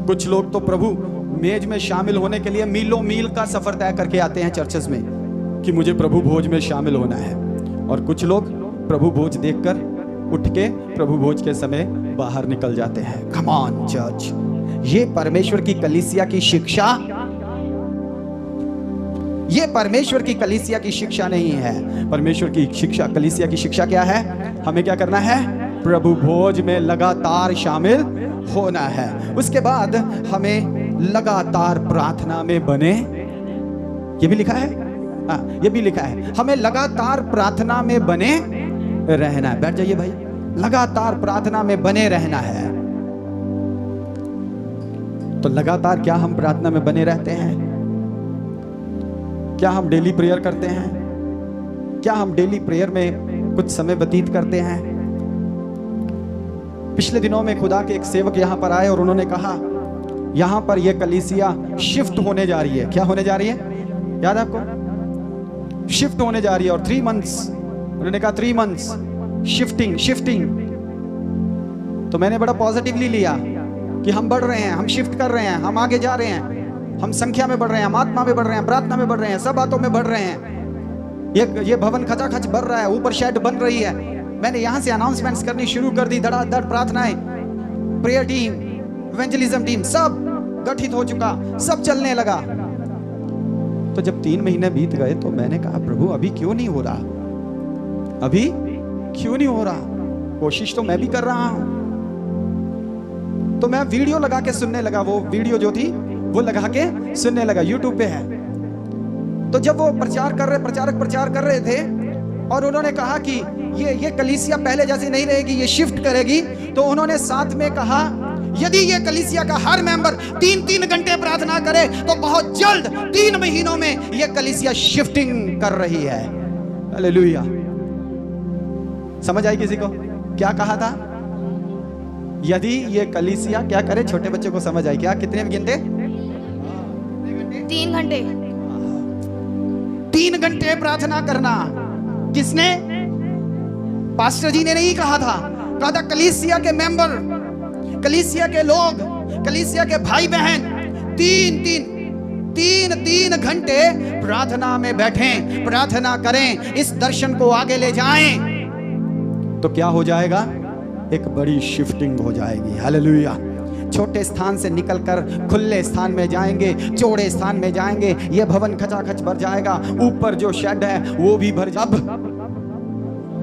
कुछ लोग तो प्रभु मेज में शामिल होने के लिए मीलों मील का सफर तय करके आते हैं चर्चेस में कि मुझे प्रभु भोज में शामिल होना है, और कुछ लोग प्रभु भोज देखकर उठ के प्रभु भोज के समय बाहर निकल जाते हैं। कम ऑन चर्च, ये परमेश्वर की कलीसिया की शिक्षा, ये परमेश्वर की कलीसिया की शिक्षा नहीं है। परमेश्वर की शिक्षा, कलीसिया की शिक्षा क्या है? हमें क्या करना है? प्रभु भोज में लगातार शामिल होना है। उसके बाद हमें लगातार प्रार्थना में बने, ये भी लिखा है, ये भी लिखा है, हमें लगातार प्रार्थना में बने रहना है। बैठ जाइए भाई, लगातार प्रार्थना में बने रहना है। तो लगातार क्या हम प्रार्थना में बने रहते हैं? क्या हम डेली प्रेयर करते हैं? क्या हम डेली प्रेयर में कुछ समय व्यतीत करते हैं? पिछले दिनों में खुदा के एक सेवक यहां पर आए और उन्होंने कहा यहां पर यह कलीसिया शिफ्ट होने जा रही है। क्या होने जा रही है? याद है आपको? शिफ्ट होने जा रही है। और 3 मंथ्स, उन्होंने कहा 3 मंथ्स शिफ्टिंग। तो मैंने बड़ा पॉजिटिवली लिया कि हम बढ़ रहे हैं, हम शिफ्ट कर रहे हैं, हम आगे जा रहे हैं, हम संख्या में बढ़ रहे हैं, हम आत्मा में बढ़ रहे हैं, प्रार्थना में बढ़ रहे हैं, सब बातों में बढ़ रहे हैं। ये भवन खचाखच बढ़ रहा है, ऊपर शेड बन रही है। मैंने यहां से अनाउंसमेंट्स करनी शुरू कर दी, धड़ाधड़ प्रार्थनाएं, प्रेयर टीम, इवेंजलिज्म टीम, सब गठित हो चुका, सब चलने लगा। तो जब 3 महीने बीत गए तो मैंने कहा प्रभु अभी क्यों नहीं हो रहा? अभी क्यों नहीं हो रहा? कोशिश तो मैं भी कर रहा हूं। तो मैं वीडियो लगा के सुनने लगा, वो वीडियो जो थी वो लगा के सुनने लगा, यूट्यूब पे है। तो जब वो प्रचारक प्रचार कर रहे थे और उन्होंने कहा कि ये कलीसिया पहले जैसी नहीं रहेगी, ये शिफ्ट करेगी, तो उन्होंने साथ में कहा यदि ये कलीसिया का हर मेंबर 3-3 घंटे प्रार्थना करे तो बहुत जल्द 3 महीनों में ये कलीसिया शिफ्टिंग कर रही है। हालेलुया। समझ आई किसी को? क्या कहा था? यदि ये कलीसिया क्या करे? छोटे बच्चों को समझ आई क्या? कितने में गिनते? 3 घंटे। 3 घंटे प्रार्थना करना। किसने? पास्टर जी ने नहीं कहा था, कहा था कलीसिया के मेंबर, कलीसिया के लोग, कलीसिया के भाई बहन 3 घंटे प्रार्थना में बैठें, प्रार्थना करें, इस दर्शन को आगे ले जाएं। तो क्या हो जाएगा? एक बड़ी शिफ्टिंग हो जाएगी। हालेलुया। छोटे स्थान से निकलकर खुले स्थान में जाएंगे, चौड़े स्थान में जाएंगे। ये भवन खचाखच भर जाएगा, ऊपर जो शेड है वो भी भर।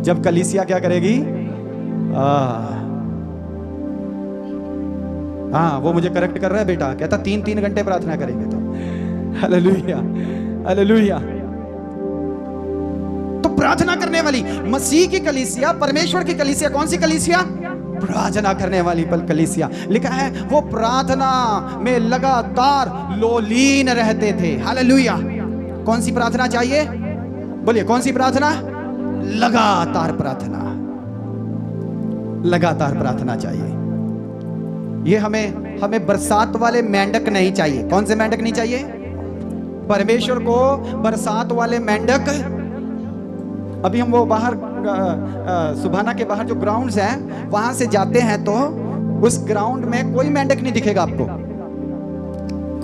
जब कलीसिया क्या करेगी? हाँ, वो मुझे करेक्ट कर रहा है बेटा, कहता 3 घंटे प्रार्थना करेंगे तो। Hallelujah, hallelujah. तो प्रार्थना करने वाली मसीह की कलीसिया, परमेश्वर की कलीसिया, कौन सी कलीसिया? प्रार्थना करने वाली कलीसिया। लिखा है वो प्रार्थना में लगातार लोलीन रहते थे। हालेलुया। कौन सी प्रार्थना चाहिए? बोलिए, कौन सी प्रार्थना? लगातार प्रार्थना। लगातार प्रार्थना चाहिए। ये हमें बरसात वाले मेंढक नहीं चाहिए। कौन से मेंढक नहीं चाहिए? परमेश्वर को बरसात वाले मेंढक। अभी हम वो बाहर सुभाना के बाहर जो ग्राउंड्स हैं वहां से जाते हैं तो उस ग्राउंड में कोई मेंढक नहीं दिखेगा आपको,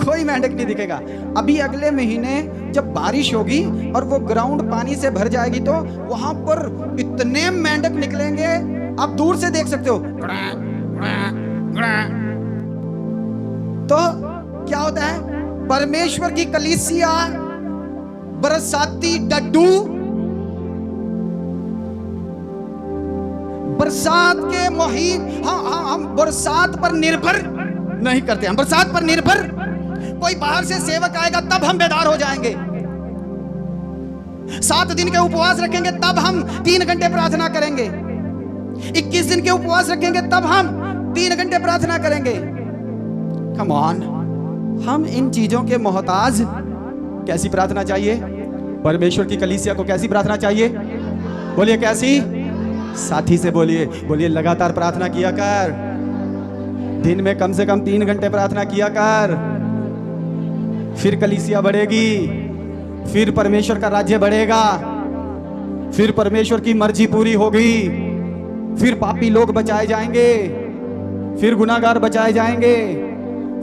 कोई मेंढक नहीं दिखेगा। अभी अगले महीने जब बारिश होगी और वो ग्राउंड पानी से भर जाएगी तो वहां पर इतने मेंढक निकलेंगे, आप दूर से देख सकते हो। तो क्या होता है? परमेश्वर की कलीसिया बरसाती डड्डू, बरसात के मोहित। हम बरसात पर निर्भर नहीं करते। हम बरसात पर निर्भर, कोई बाहर से सेवक आएगा तब हम बेदार हो जाएंगे। 7 दिन के उपवास रखेंगे तब हम 3 घंटे प्रार्थना करेंगे। 21 दिन के उपवास रखेंगे तब हम 3 घंटे प्रार्थना करेंगे। कम ऑन, हम इन चीजों के मोहताज। कैसी प्रार्थना चाहिए? परमेश्वर की कलीसिया को कैसी प्रार्थना चाहिए? बोलिए कैसी? साथी से बोलिए लगातार प्रार्थना किया कर। दिन में कम से कम 3 घंटे प्रार्थना किया कर। फिर कलीसिया बढ़ेगी, फिर परमेश्वर का राज्य बढ़ेगा, फिर परमेश्वर की मर्जी पूरी होगी, फिर पापी लोग बचाए जाएंगे, फिर गुनाहगार बचाए जाएंगे,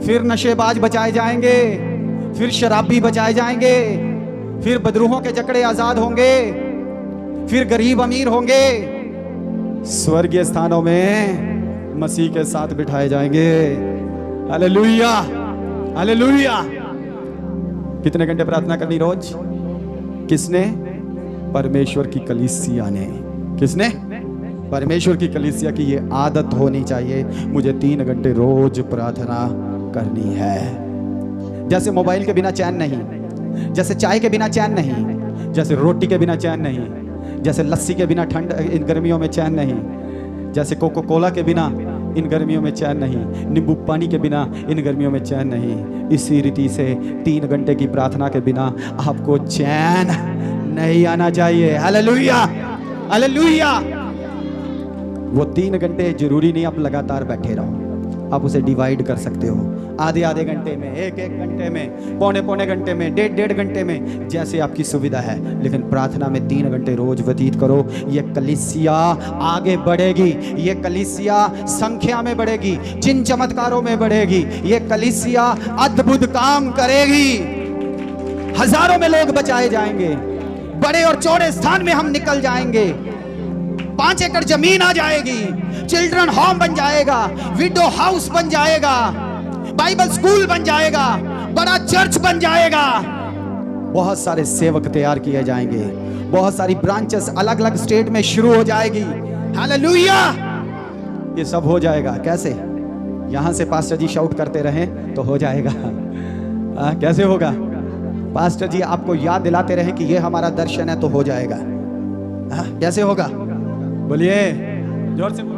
फिर नशेबाज बचाए जाएंगे, फिर शराबी बचाए जाएंगे, फिर बदरूहों के जकड़े आजाद होंगे, फिर गरीब अमीर होंगे, स्वर्गीय स्थानों में मसीह के साथ बिठाए जाएंगे। Hallelujah, hallelujah. कितने घंटे प्रार्थना करनी रोज? किसने? परमेश्वर की कलीसिया ने। किसने? परमेश्वर की कलीसिया की ये आदत होनी चाहिए, मुझे 3 घंटे रोज प्रार्थना करनी है। जैसे मोबाइल के बिना चैन नहीं, जैसे चाय के बिना चैन नहीं, जैसे रोटी के बिना चैन नहीं, जैसे लस्सी के बिना ठंड इन गर्मियों में चैन नहीं, जैसे कोको कोला के बिना इन गर्मियों में चैन नहीं, नींबू पानी के बिना इन गर्मियों में चैन नहीं, इसी रीति से 3 घंटे की प्रार्थना के बिना आपको चैन नहीं आना चाहिए। Hallelujah, hallelujah. वो 3 घंटे जरूरी नहीं आप लगातार बैठे रहो, आप उसे डिवाइड कर सकते हो। आधे आधे घंटे में, एक एक घंटे में, पौने पौने घंटे में, डेढ़ घंटे में, जैसे आपकी सुविधा है। लेकिन प्रार्थना में 3 घंटे रोज व्यतीत करो। ये कलीसिया आगे बढ़ेगी, ये कलीसिया संख्या में बढ़ेगी, चिन्ह चमत्कारों में बढ़ेगी, ये कलीसिया अद्भुत काम करेगी। हजारों में लोग बचाए जाएंगे, बड़े और चौड़े स्थान में हम निकल जाएंगे, 5 एकड़ जमीन आ जाएगी, चिल्ड्रन होम बन जाएगा, विडो हाउस बन जाएगा, बाइबल स्कूल बन जाएगा, बड़ा चर्च बन जाएगा। बहुत सारे सेवक तैयार किए जाएंगे, बहुत सारी ब्रांचेस अलग अलग स्टेट में शुरू हो जाएगी। हालेलुया। ये सब हो जाएगा। कैसे? यहां से पास्टर जी शाउट करते रहें तो हो जाएगा। कैसे होगा? पास्टर जी आपको याद दिलाते रहें कि ये हमारा दर्शन है तो हो जाएगा। कैसे होगा? बोलिए जोर से, बोलिए।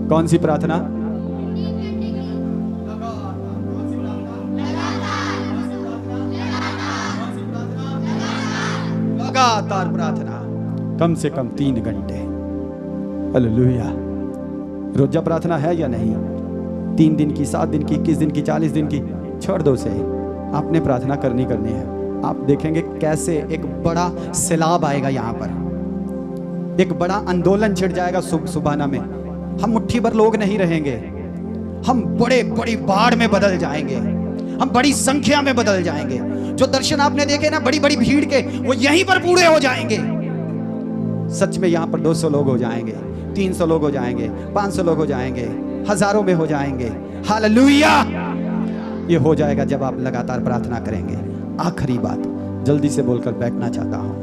कौन सी प्रार्थना? लगातार प्रार्थना, कम से कम 3 घंटे। हालेलुया। रोजा प्रार्थना है या नहीं? 3 दिन की, 7 दिन की, 21 दिन की, 40 दिन की, छोड़ दो से। आपने प्रार्थना करनी है। आप देखेंगे कैसे एक बड़ा सैलाब आएगा यहाँ पर, एक बड़ा आंदोलन छिड़ जाएगा सुभाना में। हम मुट्ठी भर लोग नहीं रहेंगे, हम बड़ी बाढ़ में बदल जाएंगे, हम बड़ी संख्या में बदल जाएंगे। जो दर्शन आपने देखे ना बड़ी बड़ी भीड़ के, वो यहीं पर पूरे हो जाएंगे। सच में यहाँ पर 200 लोग हो जाएंगे, 300 लोग हो जाएंगे, 500 लोग हो जाएंगे, हजारों में हो जाएंगे। हालेलुया। ये हो जाएगा जब आप लगातार प्रार्थना करेंगे। आखिरी बात जल्दी से बोलकर बैठना चाहता हूं।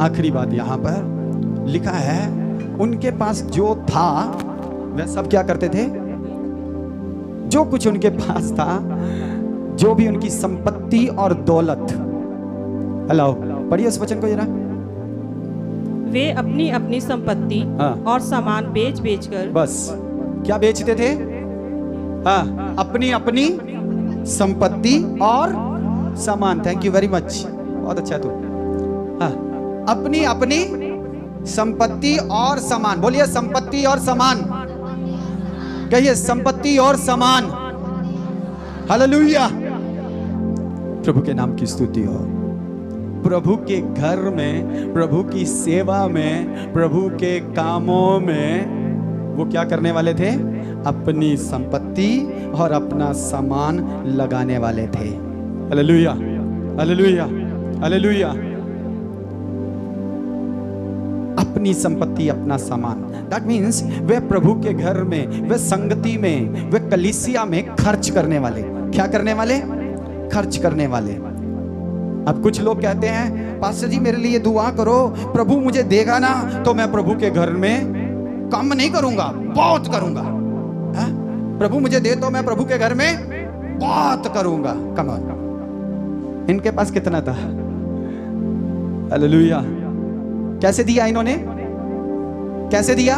आखिरी बात यहां पर लिखा है, उनके पास जो था वह सब क्या करते थे? जो कुछ उनके पास था, जो भी उनकी संपत्ति और दौलत। हेलो, पढ़िए उस वचन को जरा। वे अपनी अपनी संपत्ति और सामान बेच कर, बस क्या बेचते थे? अपनी अपनी संपत्ति और सामान। Thank you very much. बहुत अच्छा है तू। हाँ, अपनी अपनी संपत्ति और सामान, बोलिए संपत्ति और सामान, कहिए संपत्ति और सामान। हालेलुया, प्रभु के नाम की स्तुति हो। प्रभु के घर में, प्रभु की सेवा में, प्रभु के कामों में वो क्या करने वाले थे? अपनी संपत्ति और अपना सामान लगाने वाले थे। हालेलुया, हालेलुया, हालेलुया। अपनी संपत्ति, अपना सामान, दैट मीन्स वे प्रभु के घर में, वे संगति में, वे कलीसिया में खर्च करने वाले। क्या करने वाले? खर्च करने वाले। अब कुछ लोग कहते हैं, पास्टर जी मेरे लिए दुआ करो, प्रभु मुझे देगा ना तो मैं प्रभु के घर में कम नहीं करूंगा, बहुत करूंगा। हा? प्रभु मुझे दे तो मैं प्रभु के घर में बहुत करूंगा। कमाल, इनके पास कितना था? हालेलुया। कैसे दिया इन्होंने? कैसे दिया?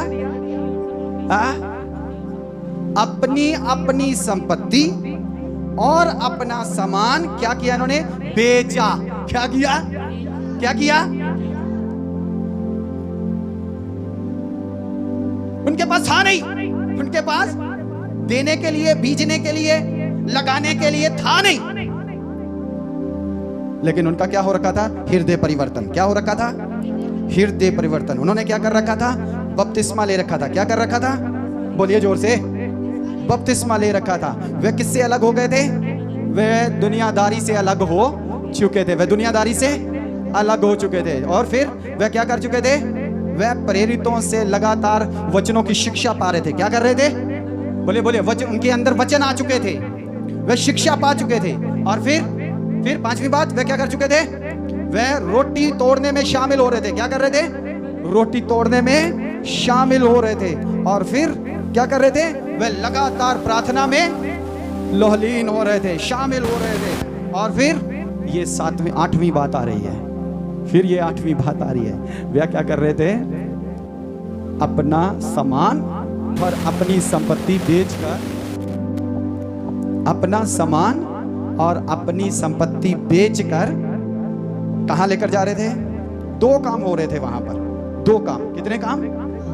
अपनी अपनी संपत्ति और अपना सामान क्या किया इन्होंने? बेचा। क्या किया? क्या किया? उनके पास था नहीं, उनके पास देने के लिए, बीजने के लिए, लगाने के लिए था नहीं, लेकिन उनका क्या हो रखा था? हृदय परिवर्तन। क्या हो रखा था? हृदय परिवर्तन। उन्होंने क्या कर रखा था? बपतिस्मा ले रखा था। क्या कर रखा था? बोलिए जोर से, बपतिस्मा ले रखा था। वे किससे अलग हो गए थे? वे दुनियादारी से अलग हो चुके थे। वे दुनियादारी से अलग हो चुके थे और फिर वे क्या कर चुके थे? वे प्रेरितों से लगातार वचनों की शिक्षा पा रहे थे। क्या कर रहे थे? बोलिए बोलिए, वचन, उनके अंदर वचन आ चुके थे, वे शिक्षा पा चुके थे। और फिर पांचवी बात, वे क्या कर चुके थे? वे रोटी तोड़ने में शामिल हो रहे थे। क्या कर रहे थे? रोटी तोड़ने में शामिल हो रहे थे। और फिर क्या कर रहे थे? वे लगातार प्रार्थना में लोहलीन हो रहे थे, शामिल हो रहे थे। और फिर ये आठवीं बात आ रही है। फिर ये आठवीं बात आ रही है। वे क्या कर रहे थे? अपना सामान और अपनी संपत्ति बेचकर, अपना सामान और अपनी संपत्ति बेचकर कहां लेकर जा रहे थे? दो काम हो रहे थे वहां पर। दो काम। कितने काम?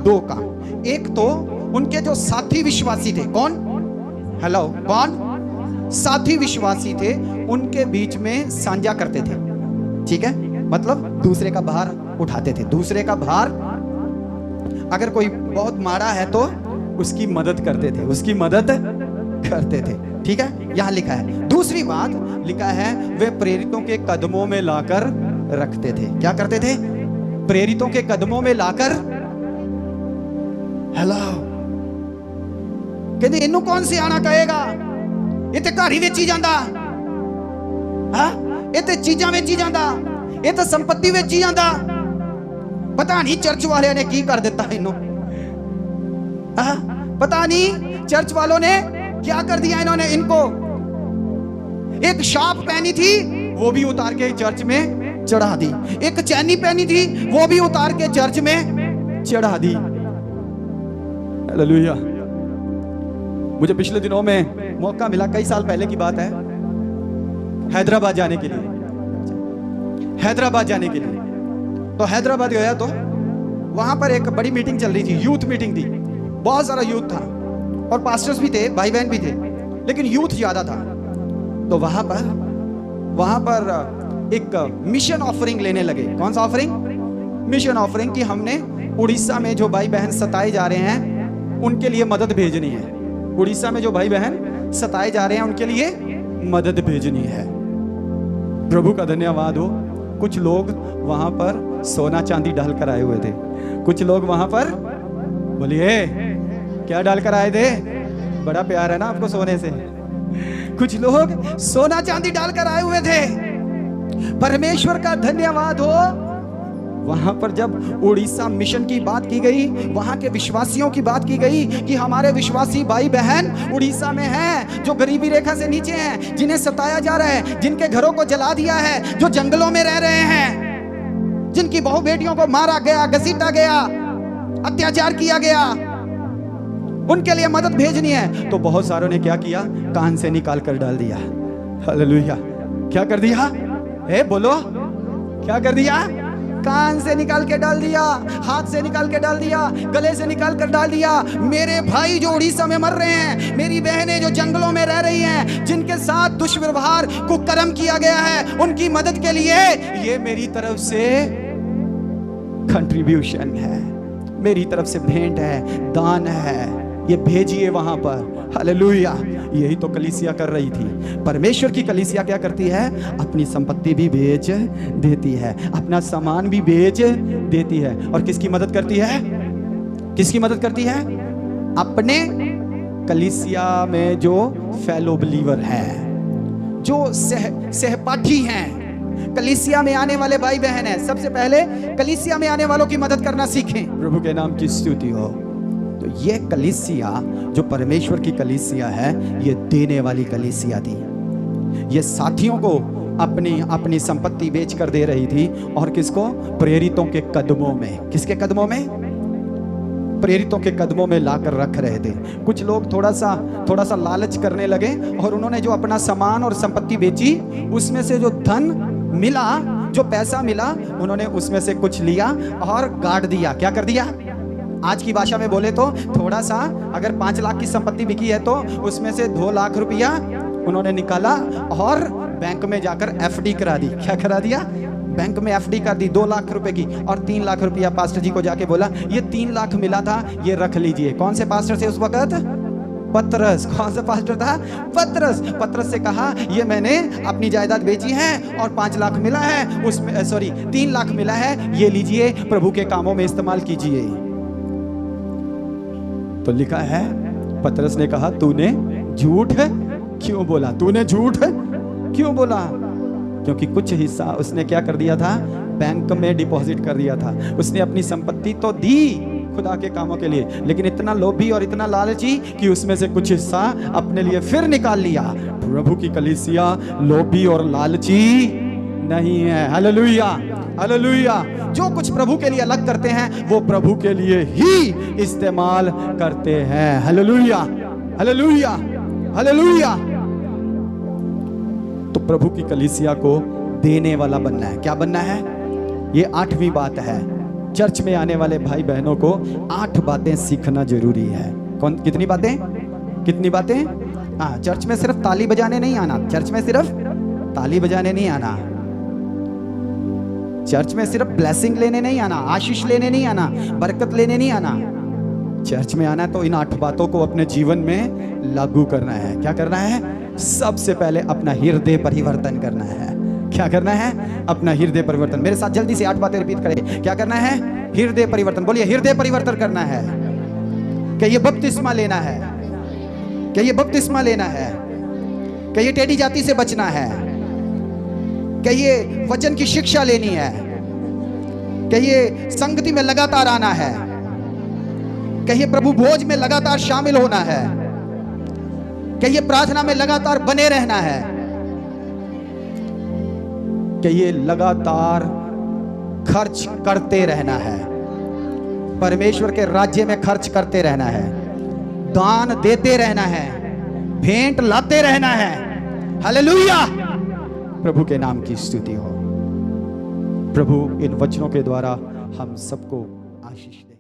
दो काम। एक तो उनके जो साथी विश्वासी थे, कौन? हेलो, कौन? साथी विश्वासी थे, उनके बीच में साझा करते थे। ठीक है, मतलब दूसरे का भार उठाते थे। दूसरे का भार, अगर कोई बहुत मारा है तो उसकी मदद करते थे, उसकी मदद करते थे। ठीक है, यहां लिखा है। दूसरी बात लिखा है, वे प्रेरितों के कदमों में लाकर रखते थे। क्या करते थे? प्रेरितों के कदमों में लाकर। हेलो, कहते इन्नू कौन सी आना कहेगा? ये तो घर ही वेची जाता, ये तो चीजा वेची जाता, ये तो संपत्ति वेची जाता। पता नहीं चर्च वाले ने की कर देता इन्नू। पता नहीं चर्च वालों ने क्या कर दिया इन्होंने इनको। एक शाप पहनी थी, वो भी उतार के चर्च में चढ़ा दी। एक चैनी पहनी थी, वो भी उतार के चर्च में चढ़ा दी। हालेलुया। मुझे पिछले दिनों में मौका मिला, कई साल पहले की बात है, हैदराबाद जाने के लिए। हैदराबाद जाने के लिए तो हैदराबाद गया तो वहां पर एक बड़ी मीटिंग चल रही थी, यूथ मीटिंग थी। बहुत सारा यूथ था और पास्टर्स भी थे, भाई बहन भी थे, लेकिन यूथ ज्यादा था। तो वहां पर एक मिशन ऑफरिंग लेने लगे। कौन सा ऑफरिंग? मिशन ऑफरिंग, कि हमने उड़ीसा में जो भाई बहन सताए जा रहे हैं उनके लिए मदद भेजनी है। उड़ीसा में जो भाई बहन सताए जा रहे हैं उनके लिए मदद भेजनी है। प्रभु का धन्यवाद हो, कुछ लोग वहां पर सोना चांदी डालकर आए हुए थे। कुछ लोग वहां पर, बोलिए क्या डालकर आए थे? बड़ा प्यार है ना आपको सोने से। कुछ लोग सोना चांदी डालकर आए हुए थे। परमेश्वर का धन्यवाद हो, वहां पर जब उड़ीसा मिशन की बात की गई, वहां के विश्वासियों की बात की गई कि हमारे विश्वासी भाई बहन उड़ीसा में हैं, जो गरीबी रेखा से नीचे हैं, जिन्हें सताया जा रहा है, जिनके घरों को जला दिया है, जो जंगलों में रह रहे हैं, जिनकी बहु बेटियों को मारा गया, घसीटा गया, अत्याचार किया गया, उनके लिए मदद भेजनी है। तो बहुत सारों ने क्या किया? कान से निकाल कर डाल दिया। हालेलुया। क्या कर दिया? बोलो, क्या कर दिया? कान से निकाल के डाल दिया, हाथ से निकाल के डाल दिया, गले से निकाल कर डाल दिया। मेरे भाई जो उड़ीसा में मर रहे हैं, मेरी बहनें जो जंगलों में रह रही हैं, जिनके साथ दुष्व्यवहार को कर्म किया गया है, उनकी मदद के लिए ये मेरी तरफ से कंट्रीब्यूशन है, मेरी तरफ से भेंट है, दान है, ये भेजिए वहां पर। हालेलुया। यही तो कलीसिया कर रही थी। परमेश्वर की कलीसिया क्या करती है? अपनी संपत्ति भी बेच देती है, अपना सामान भी बेच देती है। और किसकी मदद करती है? किसकी मदद करती है? अपने कलीसिया में जो फेलो बिलीवर हैं, जो सहपाठी हैं, कलीसिया में आने वाले भाई बहन हैं, सबसे पहले कलीसिया में आने वालों की मदद करना सीखें। प्रभु के नाम की स्तुति हो। तो ये कलीसिया जो परमेश्वर की कलीसिया है, ये देने वाली कलीसिया थी। ये साथियों को अपनी संपत्ति बेच कर दे रही थी। और किसको? प्रेरितों के कदमों में। किसके कदमों में? प्रेरितों के कदमों में लाकर रख रहे थे। कुछ लोग थोड़ा सा लालच करने लगे और उन्होंने जो अपना सामान और संपत्ति बेची, उसमें से जो धन मिला, जो पैसा मिला, उन्होंने उसमें से कुछ लिया और गाड़ दिया। क्या कर दिया? आज की भाषा में बोले तो थोड़ा सा, अगर 5 लाख की संपत्ति बिकी है तो उसमें से 2 लाख रुपया उन्होंने निकाला और बैंक में जाकर एफडी करा दी। क्या करा दिया? बैंक में एफडी कर दी 2 लाख रुपए की। और 3 लाख रुपया पास्टर जी को जाके बोला, ये 3 लाख मिला था, ये रख लीजिए। कौन से पास्टर थे उस वक्त? पतरस। कौन सा पास्टर था? पतरस। पतरस से कहा, ये मैंने अपनी जायदाद बेची है और 5 लाख मिला है, उसमें 3 लाख मिला है, ये लीजिए, प्रभु के कामों में इस्तेमाल कीजिए। तो लिखा है, पतरस ने कहा, तूने झूठ क्यों बोला? तूने झूठ क्यों बोला? क्योंकि कुछ हिस्सा उसने क्या कर दिया था? बैंक में डिपॉजिट कर दिया था। उसने अपनी संपत्ति तो दी खुदा के कामों के लिए, लेकिन इतना लोभी और इतना लालची कि उसमें से कुछ हिस्सा अपने लिए फिर निकाल लिया। प्रभु की कलीसिया लोभी और लालची नहीं है। Hallelujah, hallelujah. जो कुछ प्रभु के लिए अलग करते हैं, वो प्रभु के लिए ही इस्तेमाल करते हैं। हालेलुया, हालेलुया, हालेलुया। तो प्रभु की कलीसिया को देने वाला बनना है। क्या बनना है? ये 8वीं बात है। चर्च में आने वाले भाई बहनों को 8 बातें सीखना जरूरी है। कितनी बातें? कितनी बातें? हाँ, चर्च में सिर्फ ताली बजाने नहीं आना। चर्च में सिर्फ ताली बजाने नहीं आना। चर्च में सिर्फ ब्लेसिंग लेने नहीं आना, आशीष लेने नहीं आना, बरकत लेने नहीं आना। चर्च में आना तो इन 8 बातों को अपने जीवन में लागू करना है। क्या करना है? सबसे पहले अपना हृदय परिवर्तन करना है। क्या करना है? अपना हृदय परिवर्तन। मेरे साथ जल्दी से 8 बातें रिपीट करें। क्या करना है? हृदय परिवर्तन। बोलिए, हृदय परिवर्तन करना है। क्या ये बपतिस्मा लेना है? क्या ये बपतिस्मा लेना है? क्या ये टेढ़ी जाति से बचना है? क्या ये वचन की शिक्षा लेनी है? क्या ये संगति में लगातार आना है? क्या ये प्रभु भोज में लगातार शामिल होना है? क्या ये प्रार्थना में लगातार बने रहना है? क्या ये लगातार खर्च करते रहना है? परमेश्वर के राज्य में खर्च करते रहना है, दान देते रहना है, भेंट लाते रहना है। हालेलुया। प्रभु के नाम की स्तुति हो। प्रभु इन वचनों के द्वारा हम सबको आशीष दे।